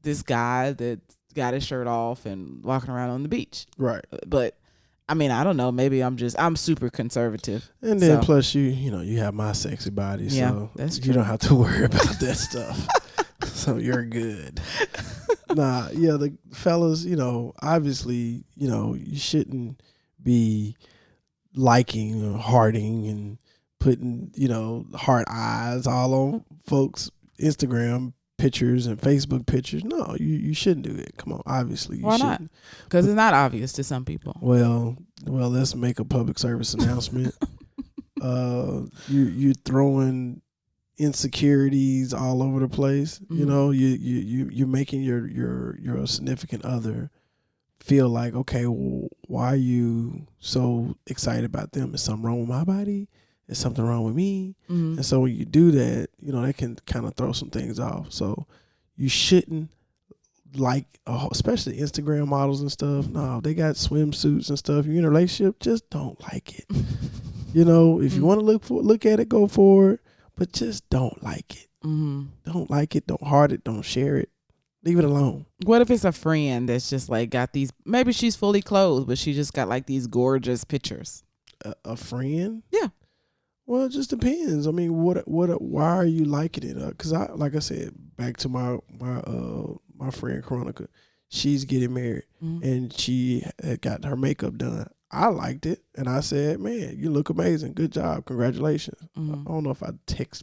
this guy that got his shirt off and walking around on the beach. Right. But I mean, I don't know. Maybe I'm super conservative. And then plus you have my sexy body, Yeah, so that's you true. don't have to worry about that stuff. So you're good. The fellas, obviously, you shouldn't be liking or hearting and putting, heart eyes all on folks' Instagram pictures and Facebook pictures. No, you shouldn't do it. Come on, obviously you Why shouldn't. not? Because it's not obvious to some people. Well, let's make a public service announcement. You're throwing insecurities all over the place. Mhm. You're making your significant other feel like, okay, well, why are you so excited about them? Is something wrong with my body? Is something wrong with me? Mhm. And so when you do that, that can kind of throw some things off. So you shouldn't especially Instagram models and stuff. No, they got swimsuits and stuff. You're in a relationship, just don't like it. If you want to look at it, go for it, but just don't like it. Mm-hmm. Don't like it. Don't heart it. Don't share it. Leave it alone. What if it's a friend that's just like got these? Maybe she's fully clothed, but she just got like these gorgeous pictures. A friend? Yeah. Well, it just depends. I mean, why are you liking it? Because like I said, back to my friend Chronica, she's getting married, and she had got her makeup done. I liked it, and I said, "Man, you look amazing. Good job. Congratulations." Mm-hmm. I don't know if I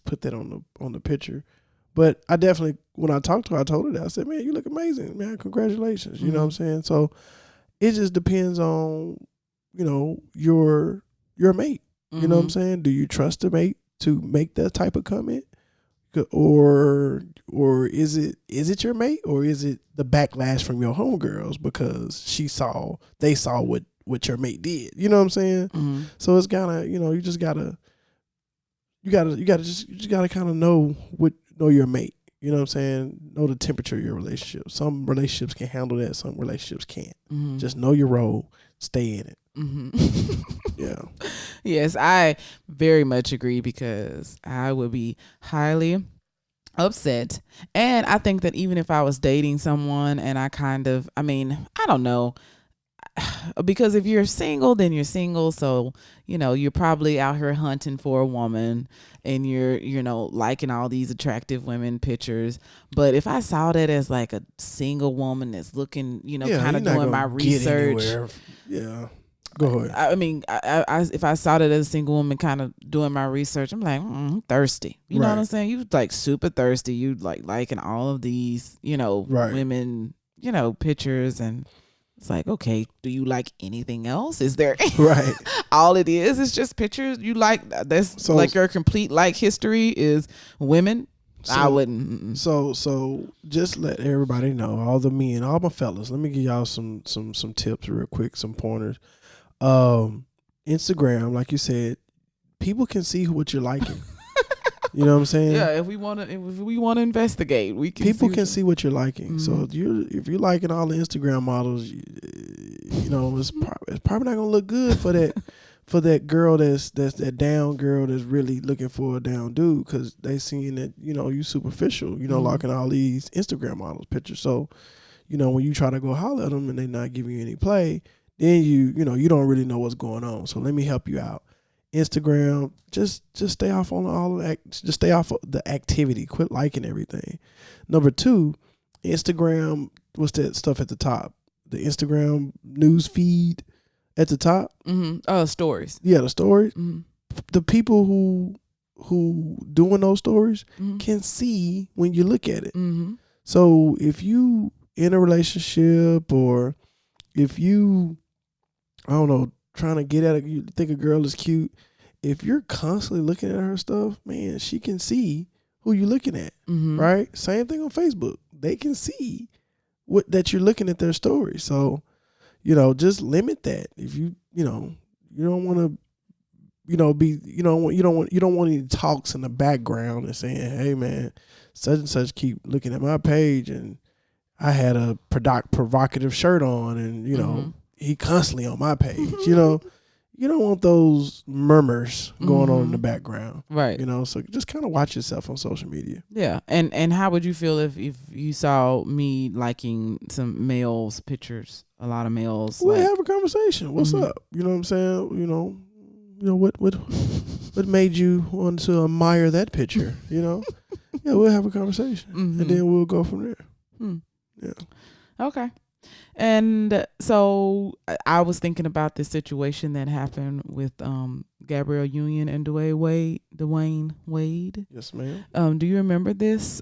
put that on the picture, but I definitely, when I talked to her, I told her that. I said, "Man, you look amazing, man. Congratulations." You know what I'm saying? So it just depends on, your mate. You know what I'm saying? Do you trust the mate to make that type of comment? Or is it your mate, or is it the backlash from your homegirls because they saw what your mate did? You know what I'm saying? Mm-hmm. So it's gotta, you just gotta kind of know your mate. You know what I'm saying? Know the temperature of your relationship. Some relationships can handle that. Some relationships can't. Mm-hmm. Just know your role. Stay in it. Mm-hmm. Yeah. Yes, I very much agree, because I would be highly upset. And I think that even if I was dating someone and I don't know, because if you're single, then you're single. So, you're probably out here hunting for a woman, and you're, liking all these attractive women pictures. But if I saw that as like a single woman that's looking, kind of doing my research. Yeah. Go ahead. I mean, if I saw that as a single woman kind of doing my research, I'm like, I'm thirsty. You know what I'm saying? You like super thirsty. You like liking all of these, women, pictures, and it's like, okay, do you like anything else? Is there Right? All it is just pictures you like. That's so, like your complete history is women. So, I wouldn't. So just let everybody know, all the men, all my fellas. Let me give y'all some tips real quick, some pointers. Instagram, like you said, people can see what you're liking. You know what I'm saying? Yeah, if we want to investigate, we can. People can see what you're liking. Mm-hmm. So if you're liking all the Instagram models, it's probably not gonna look good for that girl that's that down girl that's really looking for a down dude, because they seeing that you superficial. Liking all these Instagram models pictures. So when you try to go holler at them and they not giving you any play, then you don't really know what's going on. So let me help you out. Instagram, just stay off on all of that. Just stay off of the activity. Quit liking everything. Number 2, Instagram. What's that stuff at the top? The Instagram news feed at the top. Mm-hmm. Stories. Yeah, the stories. Mm-hmm. The people who doing those stories can see when you look at it. Mm-hmm. So if you in a relationship, or if you, I don't know, trying to get at it. You think a girl is cute. If you're constantly looking at her stuff, man, she can see who you're looking at, right? Same thing on Facebook. They can see that you're looking at their story. So, just limit that. If you don't want to, you don't want any talks in the background and saying, hey man, such and such keep looking at my page and I had a provocative shirt on and he constantly on my page. You don't want those murmurs going on in the background. Right. So just kind of watch yourself on social media. Yeah. And how would you feel if you saw me liking some males' pictures, a lot of males? We'll have a conversation. What's up? You know what I'm saying? What made you want to admire that picture? Yeah, we'll have a conversation. And then we'll go from there. Yeah. Okay. And so I was thinking about this situation that happened with Gabrielle Union and Dwayne Wade. Yes, ma'am. Do you remember this?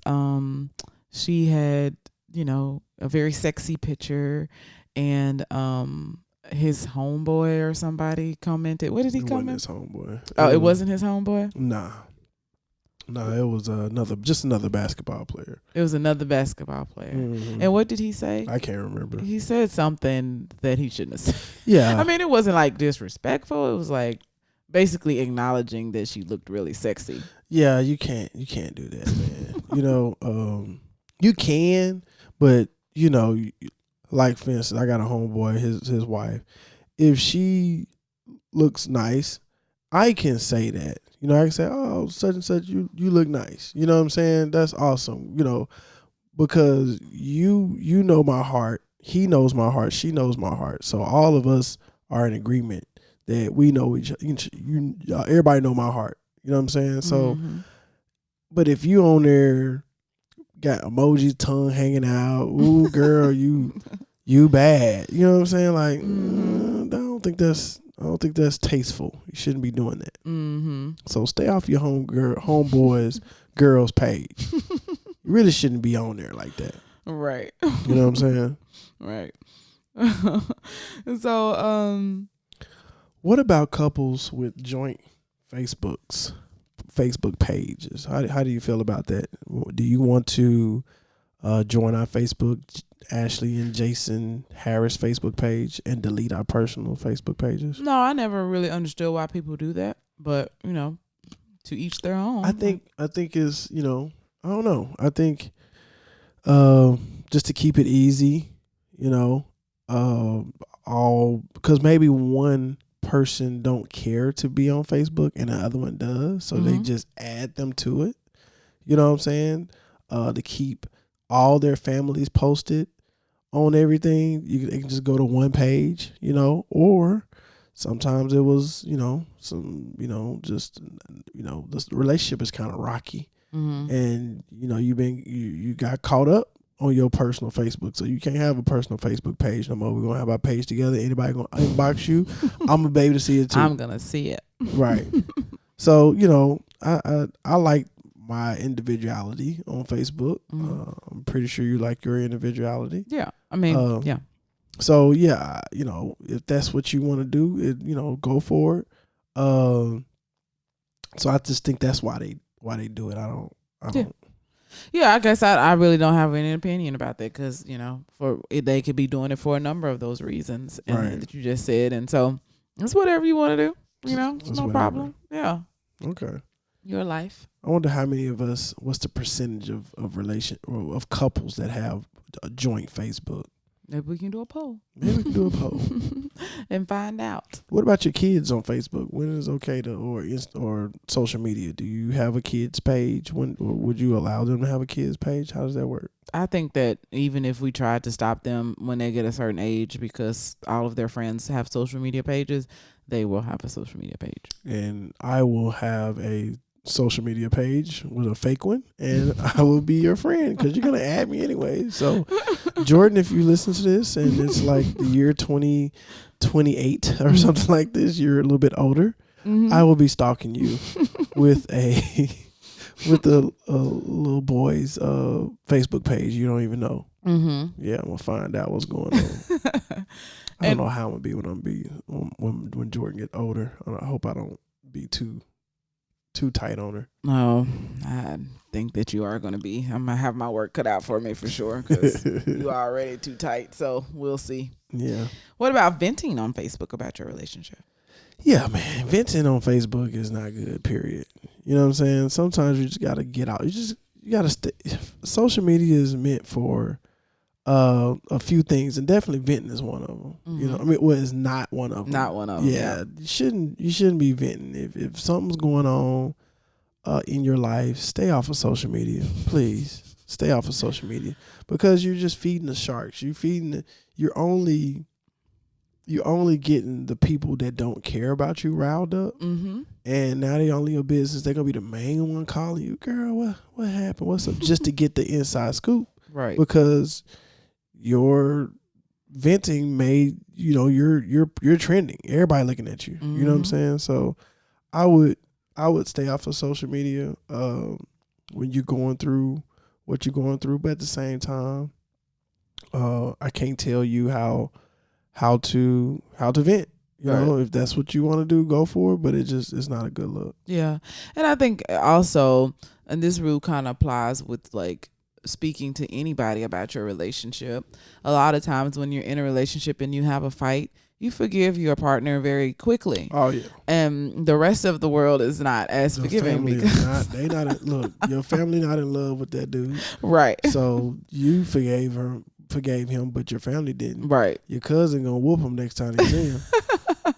She had, a very sexy picture, and his homeboy or somebody commented. What did he comment? It wasn't his homeboy. Oh, it wasn't his homeboy? Nah. No, it was another basketball player. It was another basketball player. Mm-hmm. And what did he say? I can't remember. He said something that he shouldn't have said. Yeah. I mean, it wasn't like disrespectful. It was like basically acknowledging that she looked really sexy. Yeah, you can't do that, man. You can, but like for instance, I got a homeboy, his wife. If she looks nice, I can say that. I can say, oh, such and such, you look nice. You know what I'm saying? That's awesome. Because you know my heart. He knows my heart. She knows my heart. So all of us are in agreement that we know each other. Everybody know my heart. You know what I'm saying? So, but if you on there got emoji tongue hanging out, ooh girl, you bad. You know what I'm saying? Like, I don't think that's tasteful. You shouldn't be doing that. So stay off your homeboy's girl's page. You really shouldn't be on there like that. Right. You know what I'm saying? Right. So, what about couples with joint Facebook pages? How do you feel about that? Do you want to join our Facebook, Ashley and Jason Harris Facebook page, and delete our personal Facebook pages? No, I never really understood why people do that, but to each their own. I think is I don't know. I think just to keep it easy, all because maybe one person don't care to be on Facebook and the other one does, so they just add them to it. You know what I'm saying? To keep all their families posted on everything. They can just go to one page, or sometimes it was, this relationship is kind of rocky, and you got caught up on your personal Facebook, so you can't have a personal Facebook page no more. We're gonna have our page together. Anybody gonna inbox you, I'm gonna be able to see it too. I'm gonna see it. Right. So I like my individuality on Facebook. I'm pretty sure you like your individuality. Yeah, I mean, yeah. So yeah, if that's what you want to do, go for it. So I just think that's why they do it. I don't. Yeah, I guess I really don't have any opinion about that because they could be doing it for a number of those reasons that you just said, and so it's whatever you want to do. It's no problem. Yeah. Okay. Your life. I wonder how many of us. What's the percentage of couples that have a joint Facebook? Maybe we can do a poll. And find out. What about your kids on Facebook? When is it okay or social media? Do you have a kids page? Or would you allow them to have a kids page? How does that work? I think that even if we tried to stop them when they get a certain age, because all of their friends have social media pages, they will have a social media page. And I will have a social media page with a fake one, and I will be your friend because you're gonna add me anyway. So Jordan, if you listen to this and it's like the year 2028 or something like this, you're a little bit older, I will be stalking you with a little boy's Facebook page you don't even know. Yeah, I'm gonna find out what's going on. I don't know how I'm gonna be when Jordan get older. I hope I don't be too tight on her. No, I think that you are going to be. I'm going to have my work cut out for me for sure because you are already too tight. So we'll see. Yeah. What about venting on Facebook about your relationship? Yeah, man. Venting on Facebook is not good, period. You know what I'm saying? Sometimes you just got to get out. You got to stay. Social media is meant for a few things, and definitely venting is one of them. Mm-hmm. You know, I mean, well, it's not one of them. Not one of them. Yeah. You shouldn't be venting. If something's going on in your life, stay off of social media, please. Stay off of social media because you're just feeding the sharks. You're only getting the people that don't care about you riled up, mm-hmm. and now they only your business. They're gonna be the main one calling you, girl. What happened? What's up? Just to get the inside scoop, right? Because your venting made you're trending. Everybody looking at you. Mm-hmm. You know what I'm saying? So I would stay off of social media when you're going through what you're going through. But at the same time, I can't tell you how to vent. You know, if that's what you want to do, go for it. But it's not a good look. Yeah, and I think also, and this rule kind of applies with like speaking to anybody about your relationship. A lot of times when you're in a relationship and you have a fight, you forgive your partner very quickly. Oh yeah. And the rest of the world is not as forgiving because your family not in love with that dude. Right. So you forgave him, but your family didn't. Right. Your cousin gonna whoop him next time they see him.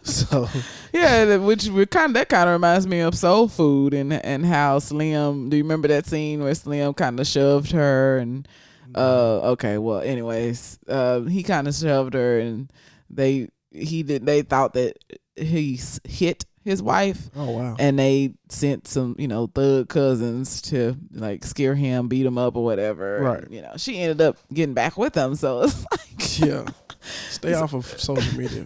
So yeah, that kind of reminds me of Soul Food and how Slim. Do you remember that scene where Slim kind of shoved her and okay, well, anyways, he kind of shoved her and they thought that he hit his wife. Oh wow. And they sent some, thug cousins to like scare him, beat him up or whatever. Right. And, she ended up getting back with him. So it's like yeah. Stay off of social media.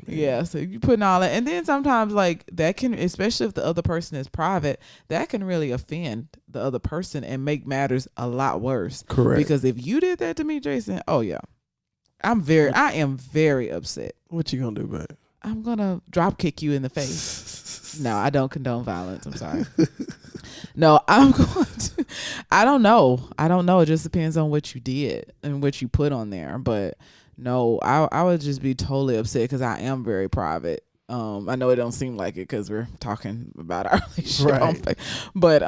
Yeah, so you putting all that, and then sometimes like that can, especially if the other person is private, that can really offend the other person and make matters a lot worse. Correct. Because if you did that to me, Jason, oh yeah, I am very upset. What you gonna do, babe? I'm gonna drop kick you in the face. No, I don't condone violence. I'm sorry. No, I'm going to. I don't know. It just depends on what you did and what you put on there, but. No, I would just be totally upset because I am very private. I know it don't seem like it because we're talking about our relationship, right. But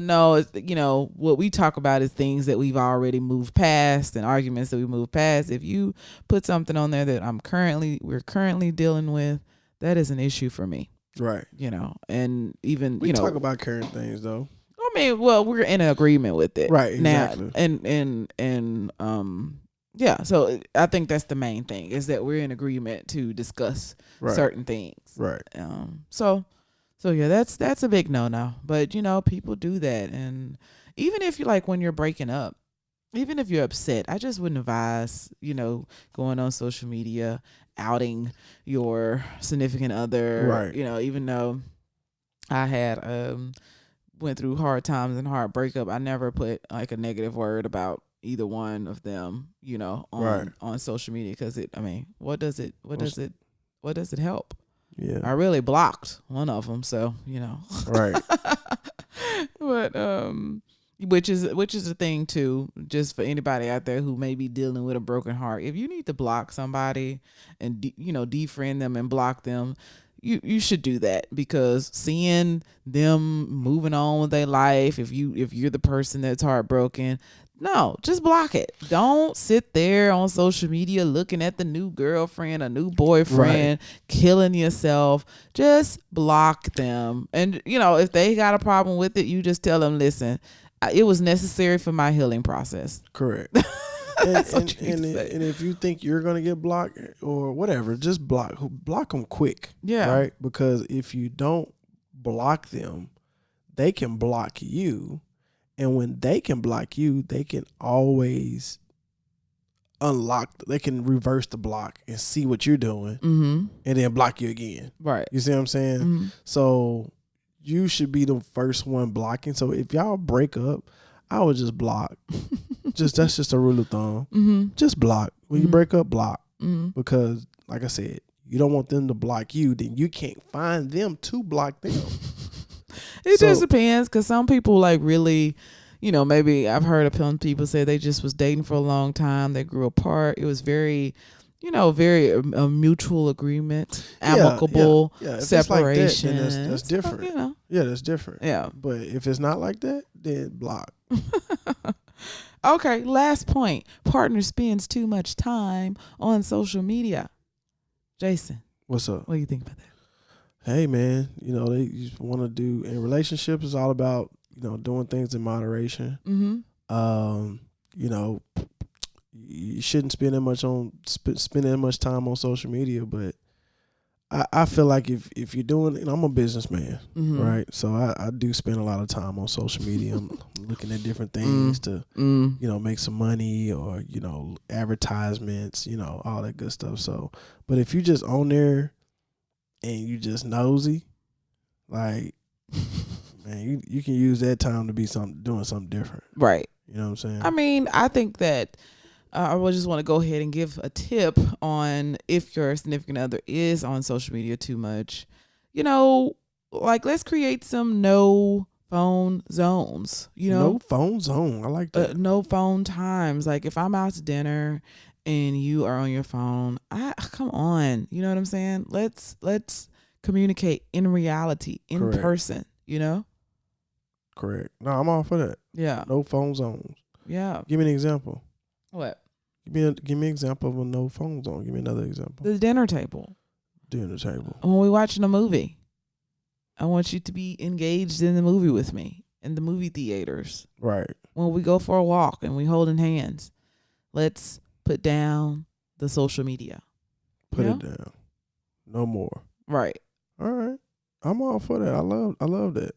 no, what we talk about is things that we've already moved past and arguments that we moved past. If you put something on there that we're currently dealing with, that is an issue for me. Right. And even we talk about current things though. I mean, well, we're in agreement with it, right? Exactly. Now, and yeah, so I think that's the main thing is that we're in agreement to discuss certain things. Right. So yeah, that's a big no. But people do that, and even if you like when you're breaking up, even if you're upset, I just wouldn't advise going on social media outing your significant other. Right. Even though I had went through hard times and hard breakup, I never put like a negative word about either one of them, on social media because what does it help? Yeah, I really blocked one of them, so right. But which is the thing too, just for anybody out there who may be dealing with a broken heart. If you need to block somebody and defriend them and block them, you should do that because seeing them moving on with their life, if you're the person that's heartbroken. No, just block it. Don't sit there on social media looking at the new girlfriend, a new boyfriend, killing yourself. Just block them. And, if they got a problem with it, you just tell them, listen, it was necessary for my healing process. Correct. and if you think you're going to get blocked or whatever, just block them quick. Yeah. Right? Because if you don't block them, they can block you. And when they can block you, they can always they can reverse the block and see what you're doing and then block you again. Right. You see what I'm saying? Mm-hmm. So you should be the first one blocking. So if y'all break up, I would just block. That's just a rule of thumb. Mm-hmm. Just block. When you break up, block. Mm-hmm. Because like I said, you don't want them to block you, then you can't find them to block them. It just depends, because some people like really, maybe I've heard of some people say they just was dating for a long time. They grew apart. It was very, very a mutual agreement, amicable separation. Like that's different. So, Yeah, that's different. Yeah. But if it's not like that, then block. Okay, last point. Partner spends too much time on social media. Jason, what's up? What do you think about that? Hey, man, they just want to do, in relationships is all about, doing things in moderation. Mm-hmm. You shouldn't spend that much time on social media, but I feel like if you're doing, I'm a businessman, mm-hmm. right? So I do spend a lot of time on social media. I'm looking at different things to, make some money, or, advertisements, all that good stuff. So, but if you just on there and you just nosy, like, man, you can use that time to be doing something different. Right. You know what I'm saying? I mean, I think that I would just want to go ahead and give a tip on if your significant other is on social media too much. Let's create some no phone zones. No phone zone. I like that. No phone times. Like if I'm out to dinner and you are on your phone, come on. You know what I'm saying? Let's communicate in reality, in Correct. person. Correct. No, I'm all for that. Yeah. No phone zones. Yeah. Give me an example. What? Give me an example of a no phone zone. Give me another example. The dinner table. Dinner table. When we're watching a movie, I want you to be engaged in the movie with me in the movie theaters. Right. When we go for a walk and we holding hands, let's put down the social media. Put it down. No more. Right. All right. I'm all for that. I love that.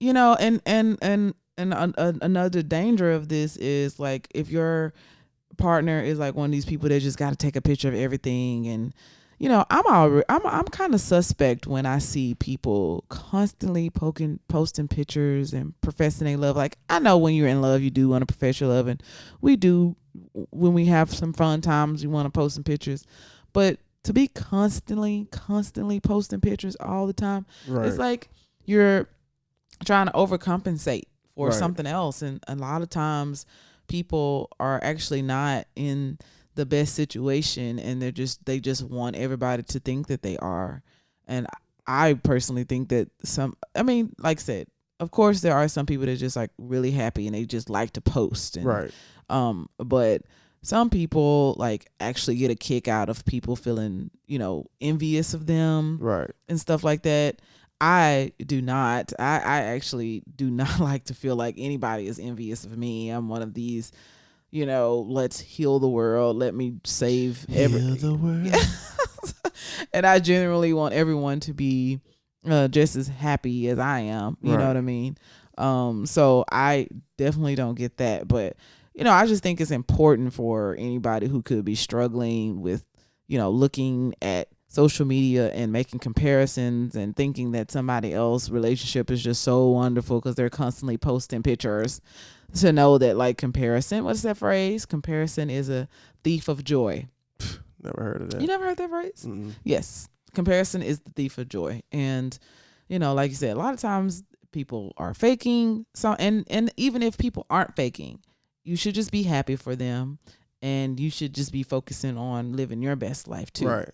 And another danger of this is like if your partner is like one of these people that just got to take a picture of everything, and I'm kind of suspect when I see people constantly posting pictures and professing their love. Like, I know when you're in love, you do want to profess your love, and we do when we have some fun times, you want to post some pictures, but to be constantly posting pictures all the time, right. It's like you're trying to overcompensate for something else. And a lot of times people are actually not in the best situation, and they just want everybody to think that they are. And I personally think that like I said, of course there are some people that are just like really happy and they just like to post. And, right. But some people like actually get a kick out of people feeling, envious of them. Right. And stuff like that. I do not. I actually do not like to feel like anybody is envious of me. I'm one of these, let's heal the world. Let me save the world. And I generally want everyone to be just as happy as I am. You know what I mean? So I definitely don't get that. But, I just think it's important for anybody who could be struggling with, looking at social media and making comparisons and thinking that somebody else's relationship is just so wonderful because they're constantly posting pictures, to know that like comparison, what's that phrase? Comparison is a thief of joy. Never heard of that. You never heard that phrase? Mm-mm. Yes. Comparison is the thief of joy. And, like you said, a lot of times people are faking. So, and even if people aren't faking, you should just be happy for them. And you should just be focusing on living your best life too. Right.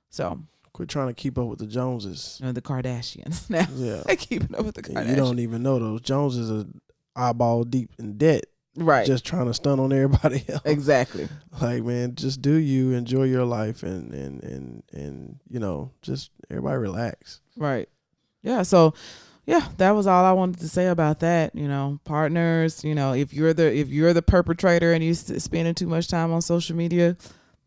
So quit trying to keep up with the Joneses. The Kardashians. Now, yeah. Keeping up with the Kardashians. You don't even know those Joneses are eyeball deep in debt. Right. Just trying to stunt on everybody else. Exactly. Like, man, just do you, enjoy your life, and just everybody relax. Right. Yeah. So, yeah, that was all I wanted to say about that. Partners, if you're the perpetrator and you're spending too much time on social media,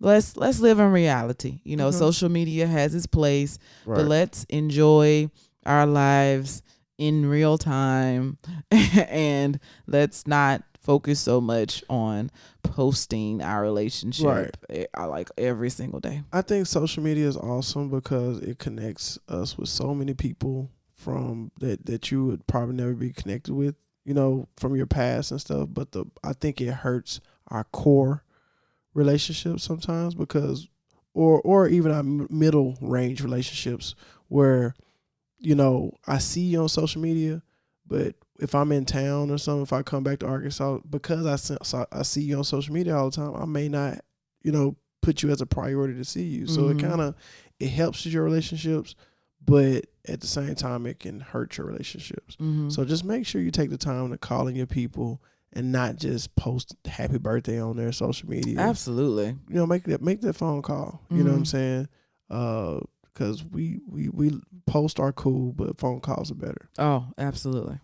let's live in reality. Social media has its place, but let's enjoy our lives in real time and let's not focus so much on posting our relationship like every single day. I think social media is awesome because it connects us with so many people from that you would probably never be connected with, from your past and stuff. But I think it hurts our core relationships sometimes because or even our middle range relationships where, I see you on social media, but if I'm in town or something, if I come back to Arkansas, because I see you on social media all the time, I may not, put you as a priority to see you. So it helps your relationships, but at the same time, it can hurt your relationships. So just make sure you take the time to call in your people and not just post happy birthday on their social media. Absolutely. Make that phone call. You know what I'm saying? Because we post are cool, but phone calls are better. Oh, absolutely.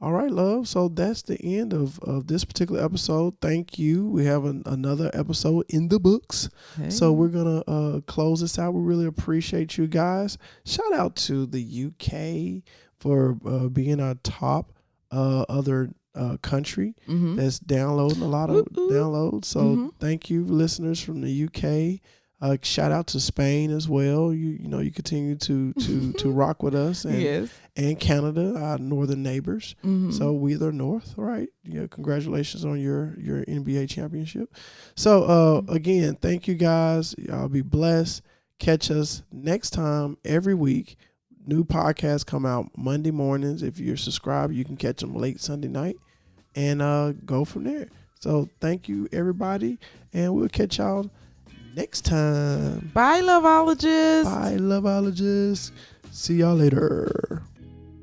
All right, love. So that's the end of this particular episode. Thank you. We have another episode in the books. Hey. So we're going to close this out. We really appreciate you guys. Shout out to the UK for being our top other country that's downloading a lot of downloads. So thank you, listeners from the UK. Shout out to Spain as well. You continue to rock with us, and Canada, our northern neighbors. So we are north, right? Congratulations on your NBA championship. So again, thank you guys. Y'all be blessed. Catch us next time every week. New podcasts come out Monday mornings. If you're subscribed, you can catch them late Sunday night, and go from there. So thank you, everybody, and we'll catch y'all next time. Bye, Loveologists. Bye, Loveologists. See y'all later.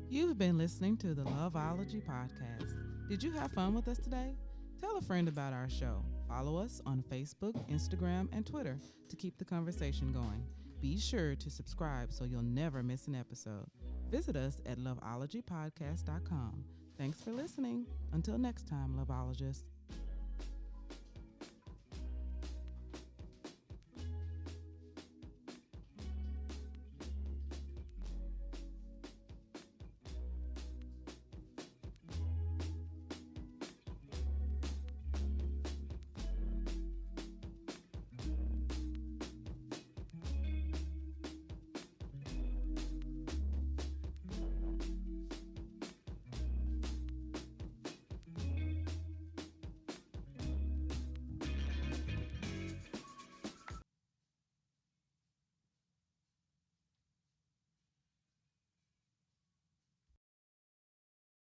You've been listening to the Loveology Podcast. Did you have fun with us today? Tell a friend about our show. Follow us on Facebook, Instagram, and Twitter to keep the conversation going. Be sure to subscribe so you'll never miss an episode. Visit us at loveologypodcast.com. Thanks for listening. Until next time, Loveologists.